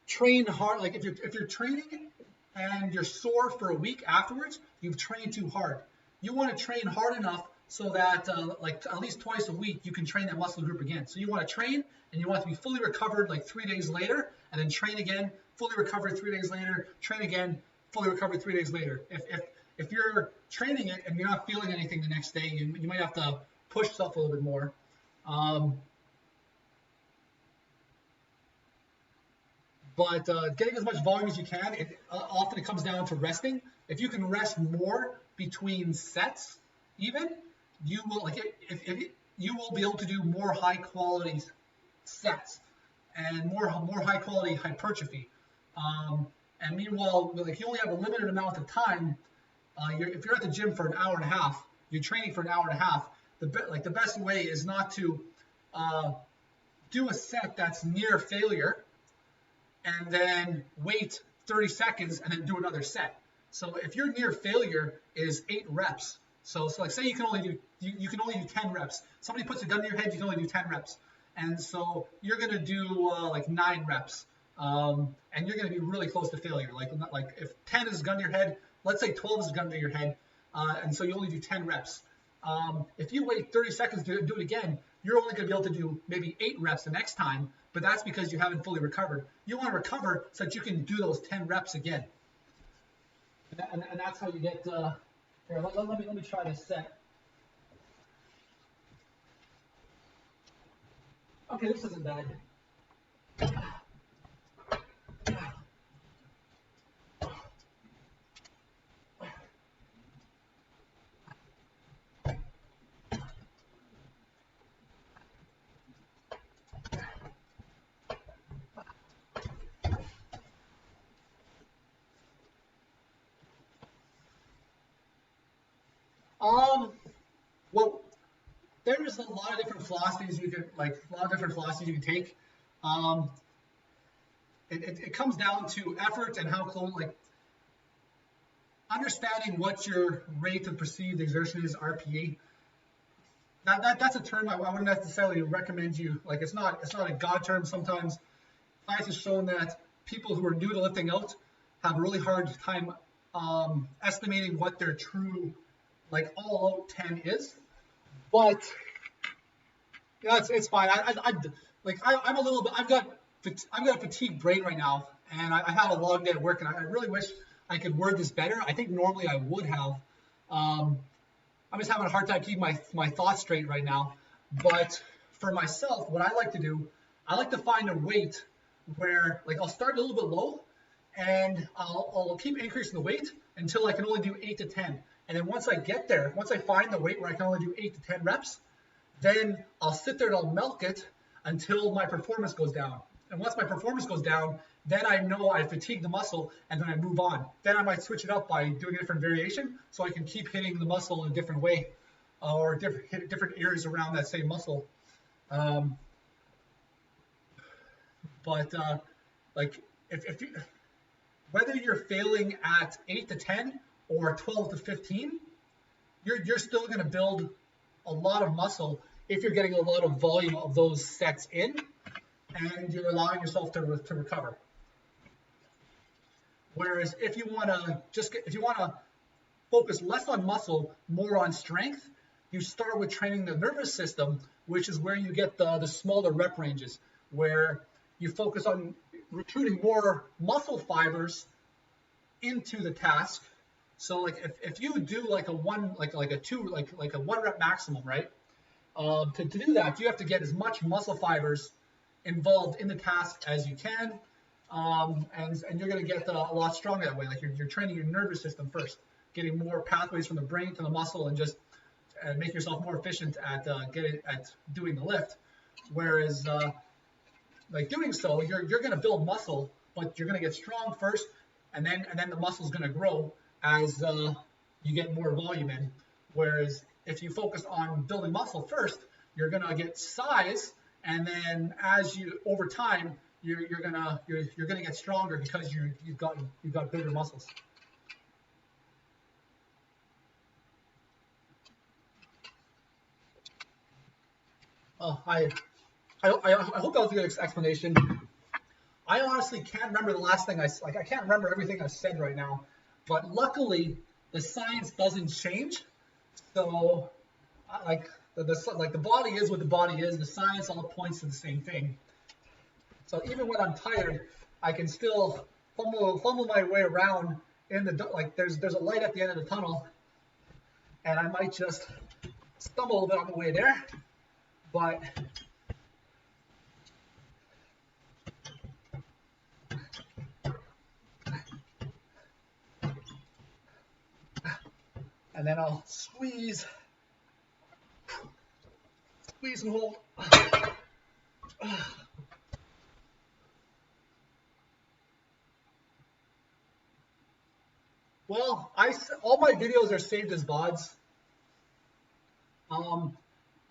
train hard. Like if you're training and you're sore for a week afterwards, you've trained too hard. You want to train hard enough so that like at least twice a week you can train that muscle group again. So you want to train and you want to be fully recovered like 3 days later, and then train again, fully recovered 3 days later, train again, fully recovered 3 days later. If you're training it and you're not feeling anything the next day, you might have to push yourself a little bit more. But getting as much volume as you can, often it comes down to resting. If you can rest more between sets, even, you will you will be able to do more high quality sets and more high quality hypertrophy. And meanwhile, like you only have a limited amount of time. If you're at the gym for an hour and a half, you're training for an hour and a half. The best way is not to do a set that's near failure and then wait 30 seconds and then do another set. So if your near failure is 8 reps, so like say you can only do 10 reps. Somebody puts a gun to your head, you can only do 10 reps. And so you're gonna do like 9 reps. And you're gonna be really close to failure. Like if 10 is a gun to your head, let's say 12 is a gun to your head, and so you only do 10 reps. If you wait 30 seconds to do it again, you're only going to be able to do maybe 8 reps the next time, but that's because you haven't fully recovered. You want to recover so that you can do those 10 reps again. And that's how you get, here, let me try this set. Okay, this isn't bad. Well, there's a lot of different philosophies you can take. It comes down to effort and how close, like understanding what your rate of perceived exertion is, RPE. That's a term I wouldn't necessarily recommend you. Like it's not a God term. Sometimes science has shown that people who are new to lifting out have a really hard time estimating what their true like all out 10 is. But yeah, it's fine. I'm a little bit. I've got a fatigued brain right now, and I had a long day at work, and I really wish I could word this better. I think normally I would have. I'm just having a hard time keeping my thoughts straight right now. But for myself, what I like to do, I like to find a weight where like I'll start a little bit low, and I'll keep increasing the weight until I can only do 8 to 10. And then once I get there, once I find the weight where I can only do 8 to 10 reps, then I'll sit there and I'll milk it until my performance goes down. And once my performance goes down, then I know I fatigued the muscle, and then I move on. Then I might switch it up by doing a different variation so I can keep hitting the muscle in a different way or hit different areas around that same muscle. Like if you, whether you're failing at 8 to 10 or 12 to 15, you're still going to build a lot of muscle if you're getting a lot of volume of those sets in and you're allowing yourself to recover. Whereas if you want to focus less on muscle, more on strength, you start with training the nervous system, which is where you get the smaller rep ranges, where you focus on recruiting more muscle fibers into the task. So like if you do like a 1 rep maximum, right? To do that, you have to get as much muscle fibers involved in the task as you can, and you're going to get a lot stronger that way. Like you're training your nervous system first, getting more pathways from the brain to the muscle, and just make yourself more efficient at doing the lift. Whereas like doing so, you're going to build muscle, but you're going to get strong first, and then the muscle's going to grow as you get more volume in. Whereas if you focus on building muscle first, you're going to get size, and then as you over time you're going to get stronger because you've got bigger muscles. Oh, I hope that was a good explanation. I honestly can't remember the last thing I can't remember everything I've said right now, but luckily the science doesn't change. So like the body is what the body is. The science all points to the same thing. So even when I'm tired, I can still fumble my way around in the like. There's a light at the end of the tunnel, and I might just stumble a bit on the way there, but and then I'll squeeze and hold. Well, all my videos are saved as VODs.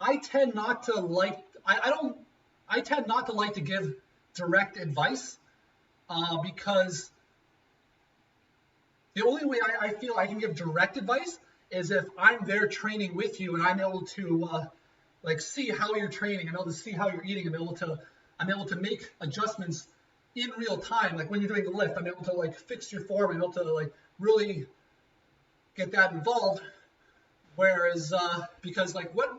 I tend not to like I tend not to like to give direct advice because the only way I feel I can give direct advice is if I'm there training with you and I'm able to like see how you're training, I'm able to see how you're eating, I'm able to make adjustments in real time. Like when you're doing the lift, I'm able to like fix your form, I'm able to like really get that involved. Whereas because like what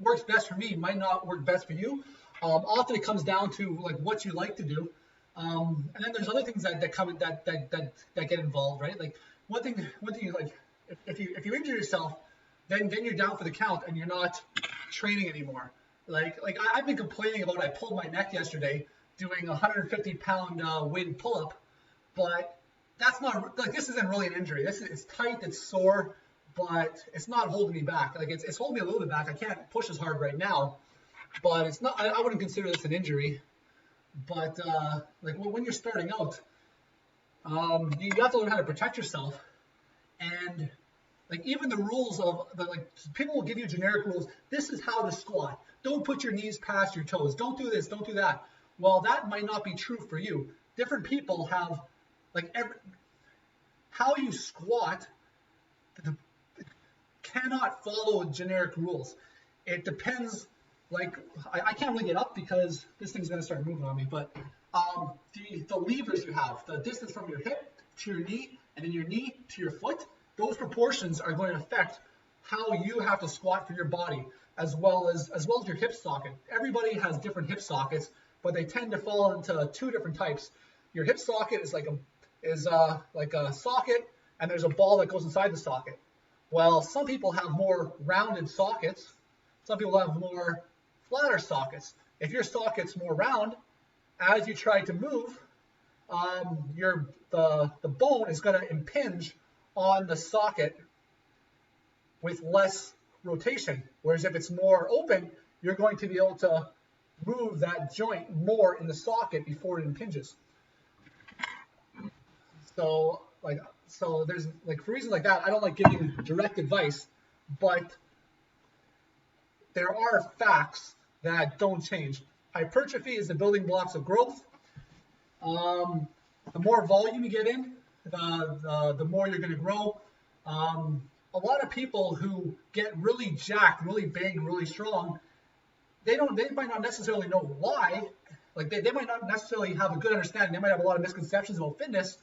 works best for me might not work best for you. Often it comes down to like what you like to do. And then there's other things that get involved, right? Like one thing like if you injure yourself, then you're down for the count and you're not training anymore. I've been complaining about I pulled my neck yesterday doing a 150-pound weighted pull-up, but that's not like this isn't really an injury. It's tight, it's sore, but it's not holding me back. Like it's holding me a little bit back. I can't push as hard right now, but it's not. I wouldn't consider this an injury. But like when you're starting out, you have to learn how to protect yourself. And like even the rules of people will give you generic rules. This is how to squat. Don't put your knees past your toes. Don't do this. Don't do that. Well, that might not be true for you. Different people have how you squat cannot follow generic rules. It depends. Like I can't really get up because this thing's gonna start moving on me. But the levers you have, the distance from your hip to your knee, and then your knee to your foot, those proportions are going to affect how you have to squat for your body, as well as your hip socket. Everybody has different hip sockets, but they tend to fall into two different types. Your hip socket is like a socket, and there's a ball that goes inside the socket. Well, some people have more rounded sockets. Some people have more flatter sockets. If your socket's more round, as you try to move, the bone is going to impinge on the socket with less rotation. Whereas if it's more open, you're going to be able to move that joint more in the socket before it impinges. So there's for reasons like that, I don't like giving direct advice, but there are facts that don't change. Hypertrophy is the building blocks of growth. The more volume you get in, the more you're going to grow. A lot of people who get really jacked, really big, really strong, they might not necessarily know why. Like they might not necessarily have a good understanding. They might have a lot of misconceptions about fitness.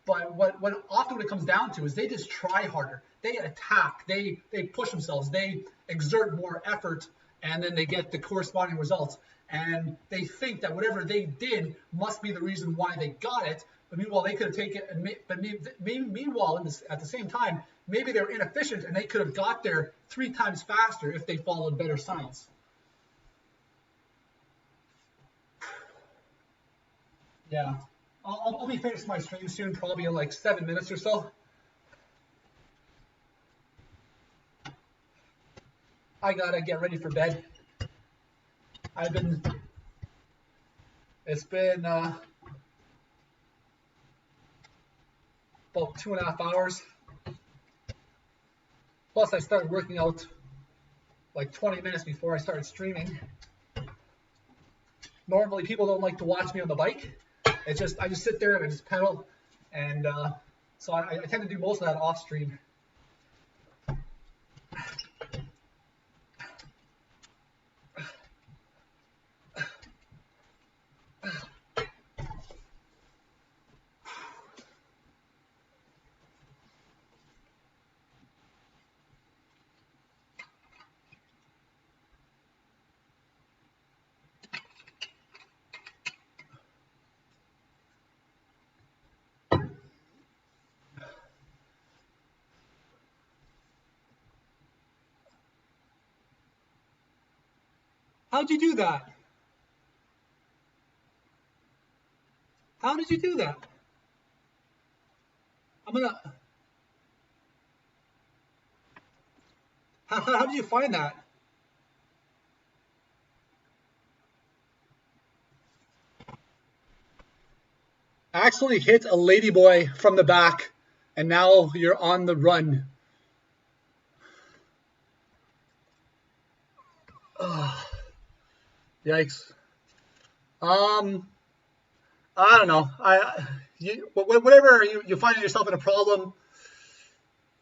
But what it comes down to is they just try harder. They attack. They push themselves. They exert more effort, and then they get the corresponding results. And they think that whatever they did must be the reason why they got it. But meanwhile, they could have taken it. But meanwhile, at the same time, maybe they're inefficient, and they could have got there 3 times faster if they followed better science. Yeah. I'll be finished my stream soon, probably in like 7 minutes or so. I gotta get ready for bed. It's been about 2.5 hours. Plus I started working out like 20 minutes before I started streaming. Normally people don't like to watch me on the bike. It's just I just sit there and I just pedal, and so I tend to do most of that off stream. How'd you do that? How did you do that? I'm gonna. How did you find that? I actually hit a ladyboy from the back, and now you're on the run. Ugh, yikes. Um, I don't know. Whatever you find yourself in a problem,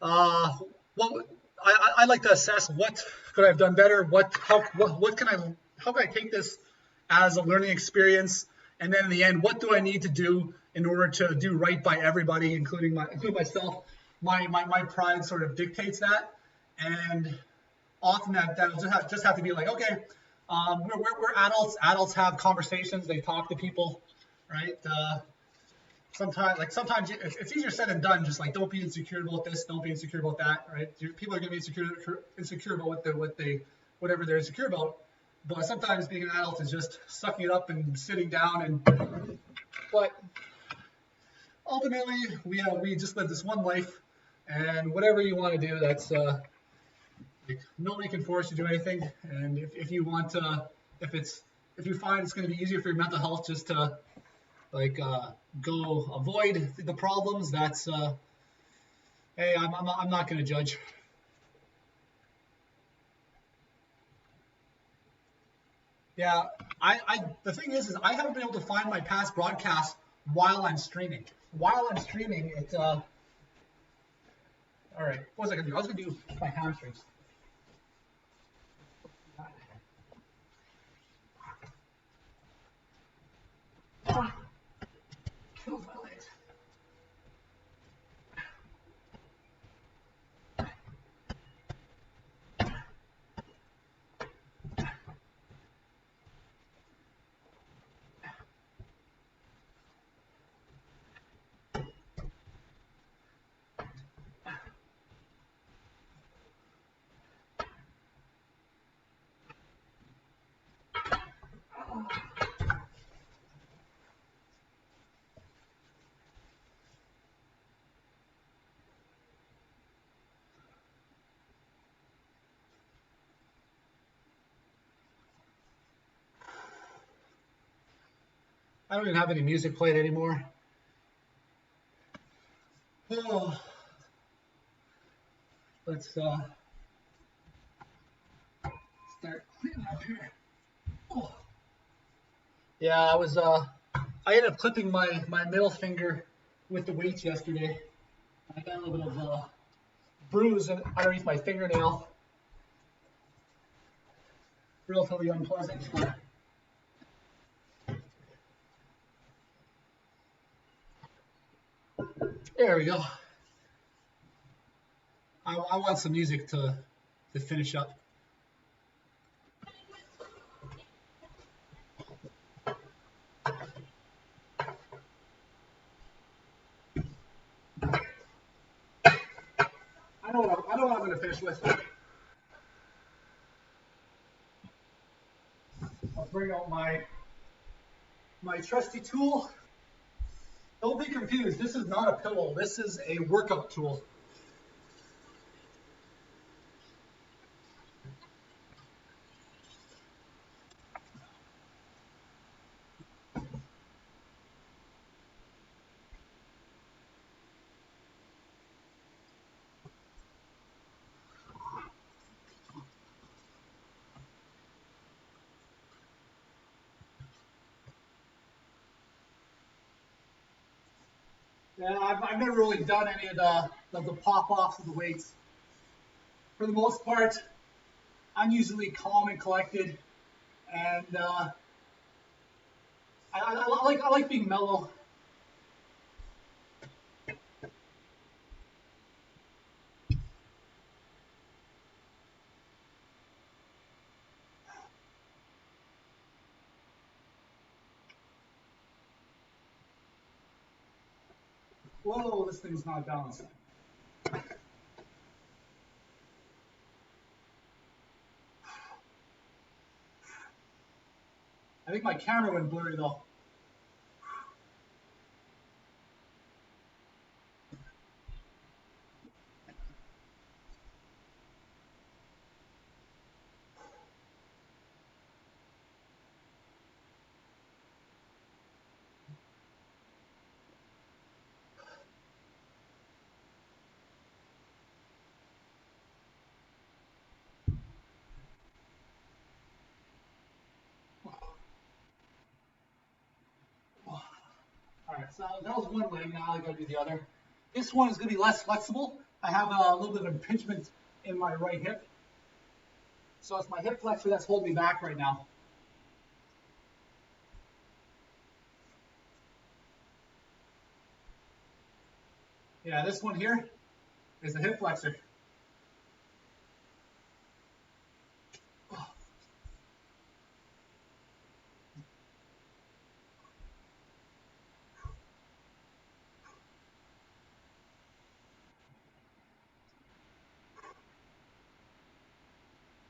uh, what I like to assess what could I have done better. What can I how can I take this as a learning experience, and then in the end, what do I need to do in order to do right by everybody, including myself. My pride sort of dictates that, and often that'll just have to be like, okay, we're adults. Adults have conversations. They talk to people, right? Sometimes it's easier said than done. Just like, don't be insecure about this, don't be insecure about that, right? People are gonna be insecure about whatever they're insecure about. But sometimes being an adult is just sucking it up and sitting down. But ultimately, we just live this one life, and whatever you want to do, that's like, nobody can force you to do anything. And if you want to, if you find it's going to be easier for your mental health just to like go avoid the problems, that's hey, I'm not going to judge. Yeah, the thing is I haven't been able to find my past broadcasts while I'm streaming. While I'm streaming, it all right. What was I gonna do? I was gonna do my hamstrings. Kills my legs. I don't even have any music played anymore. Oh, let's start cleaning up here. Oh. Yeah, I ended up clipping my middle finger with the weights yesterday. I got a little bit of bruise underneath my fingernail. Relatively unpleasant. But there we go. I want some music to finish up. I know what I'm going to finish with. I'll bring out my trusty tool. Don't be confused. This is not a pillow. This is a workout tool. Yeah, I've never really done any of the pop-offs of the weights. For the most part, I'm usually calm and collected, and I like being mellow. Whoa, this thing's not balanced. I think my camera went blurry though. All right, so that was one leg. Now I got to do the other. This one is going to be less flexible. I have a little bit of impingement in my right hip. So it's my hip flexor that's holding me back right now. Yeah, this one here is the hip flexor.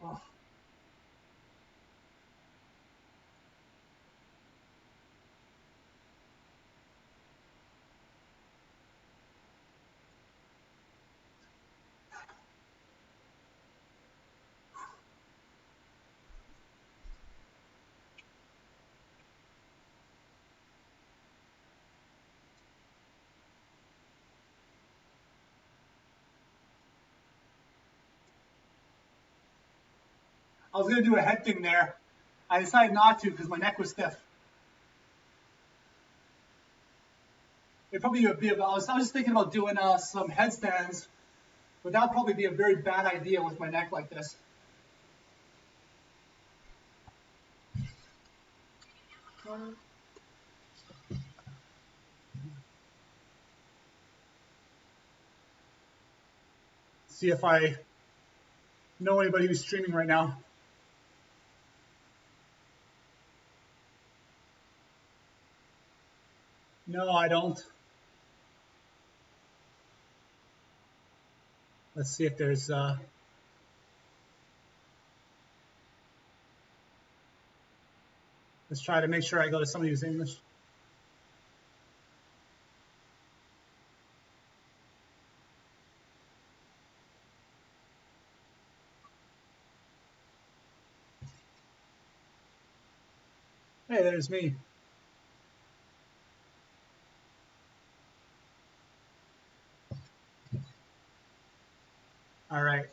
Oh. I was going to do a head thing there. I decided not to because my neck was stiff. It'd probably be I was just thinking about doing some headstands, but that would probably be a very bad idea with my neck like this. See if I know anybody who's streaming right now. No, I don't. Let's see if there's let's try to make sure I go to somebody who's English. Hey, there's me. All right,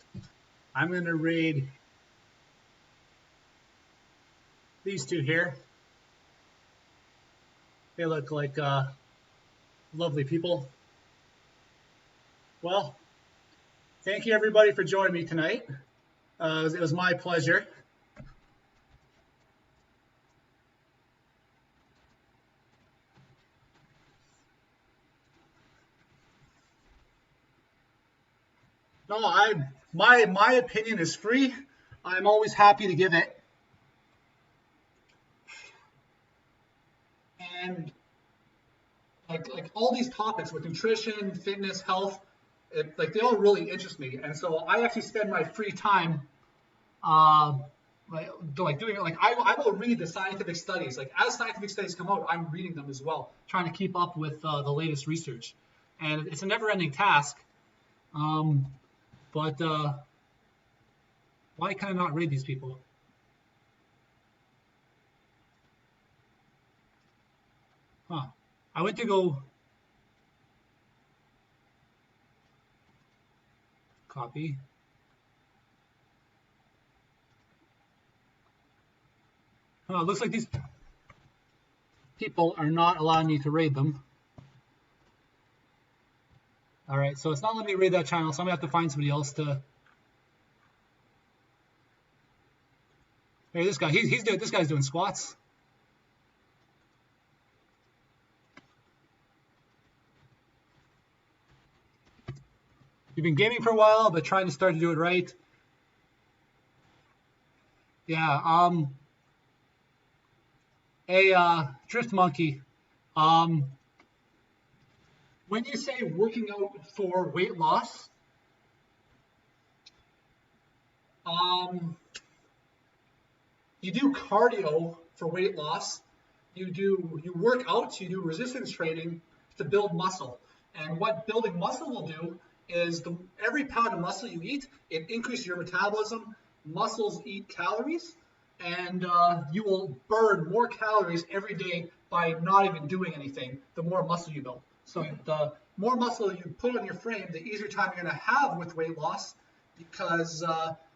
I'm going to read these two here. They look like lovely people. Well, thank you everybody for joining me tonight. It was my pleasure. No, my opinion is free. I'm always happy to give it. And like all these topics with nutrition, fitness, health, like they all really interest me. And so I actually spend my free time like doing it. Like I will read the scientific studies. Like as scientific studies come out, I'm reading them as well, trying to keep up with the latest research. And it's a never-ending task. But why can I not read these people? Huh. I went to go copy. Huh, looks like these people are not allowing me to raid them. All right, so it's not letting me raid that channel, so I'm gonna have to find somebody else to. Hey, this guy, this guy's doing squats. You've been gaming for a while, but trying to start to do it right. Yeah. Drift Monkey. When you say working out for weight loss, you do cardio for weight loss. You work out, you do resistance training to build muscle. And what building muscle will do is every pound of muscle you eat, it increases your metabolism. Muscles eat calories, and you will burn more calories every day by not even doing anything, the more muscle you build. So the more muscle you put on your frame, the easier time you're going to have with weight loss, because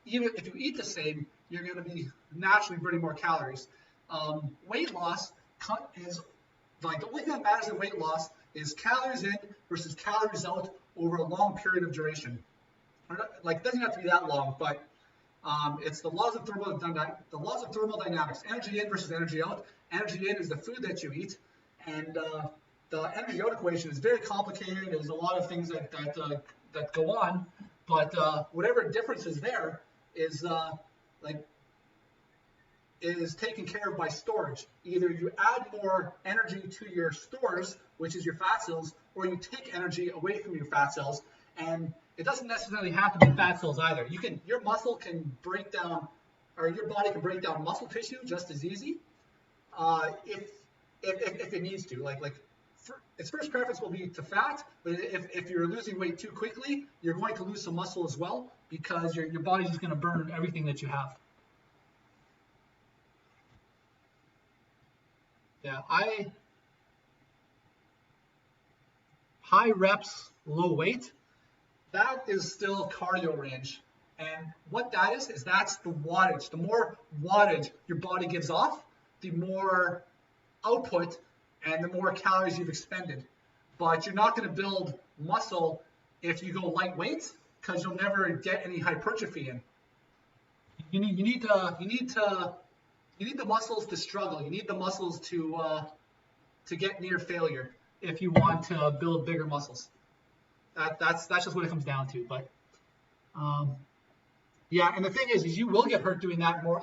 even if you eat the same, you're going to be naturally burning more calories. Weight loss is like the only thing that matters in weight loss is calories in versus calories out over a long period of duration. Like, it doesn't have to be that long, but it's the laws of thermodynamics. Energy in versus energy out. Energy in is the food that you eat, and the energy out equation is very complicated. There's a lot of things that go on, but whatever difference is there is is taken care of by storage. Either you add more energy to your stores, which is your fat cells, or you take energy away from your fat cells. And it doesn't necessarily have to be fat cells either. Your muscle can break down, or your body can break down muscle tissue just as easy, if it needs to. Its first preference will be to fat, but if you're losing weight too quickly, you're going to lose some muscle as well, because your body's just going to burn everything that you have. Yeah, high reps, low weight, that is still cardio range. And what that is that's the wattage. The more wattage your body gives off, the more output and the more calories you've expended. But you're not going to build muscle if you go lightweight, because you'll never get any hypertrophy in. You need the muscles to struggle. You need the muscles to get near failure if you want to build bigger muscles. That's just what it comes down to. But yeah, and the thing is you will get hurt doing that more.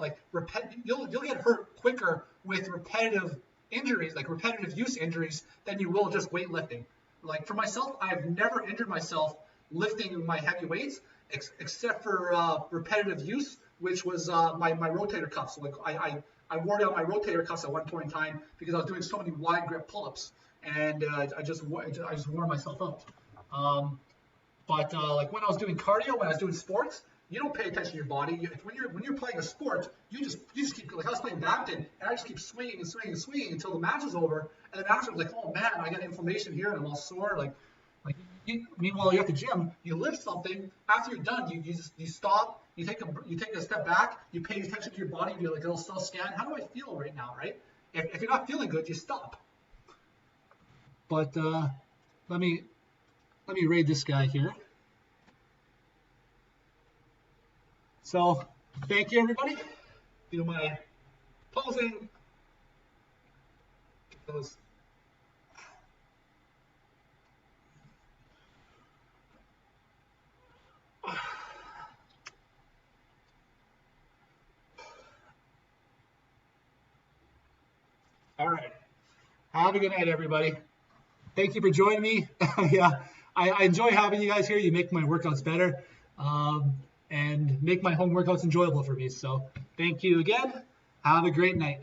You'll get hurt quicker with repetitive injuries, like repetitive use injuries, than you will just weightlifting. Like for myself, I've never injured myself lifting my heavy weights except for repetitive use, which was my rotator cuffs. So I wore down my rotator cuffs at one point in time because I was doing so many wide grip pull-ups, and I just wore myself out. But when I was doing cardio, when I was doing sports, you don't pay attention to your body. When you're playing a sport, you just keep, like I was playing badminton, and I just keep swinging and swinging and swinging until the match is over. And then after, like, oh man, I got inflammation here and I'm all sore. Meanwhile, you're at the gym, you lift something. After you're done, you stop, you take a step back, you pay attention to your body, you do like a little self scan. How do I feel right now, right? If you're not feeling good, you stop. But let me raid this guy here. So thank you, everybody. Do my posing. All right. Have a good night, everybody. Thank you for joining me. Yeah, I enjoy having you guys here. You make my workouts better and make my home workouts enjoyable for me. So thank you again. Have a great night.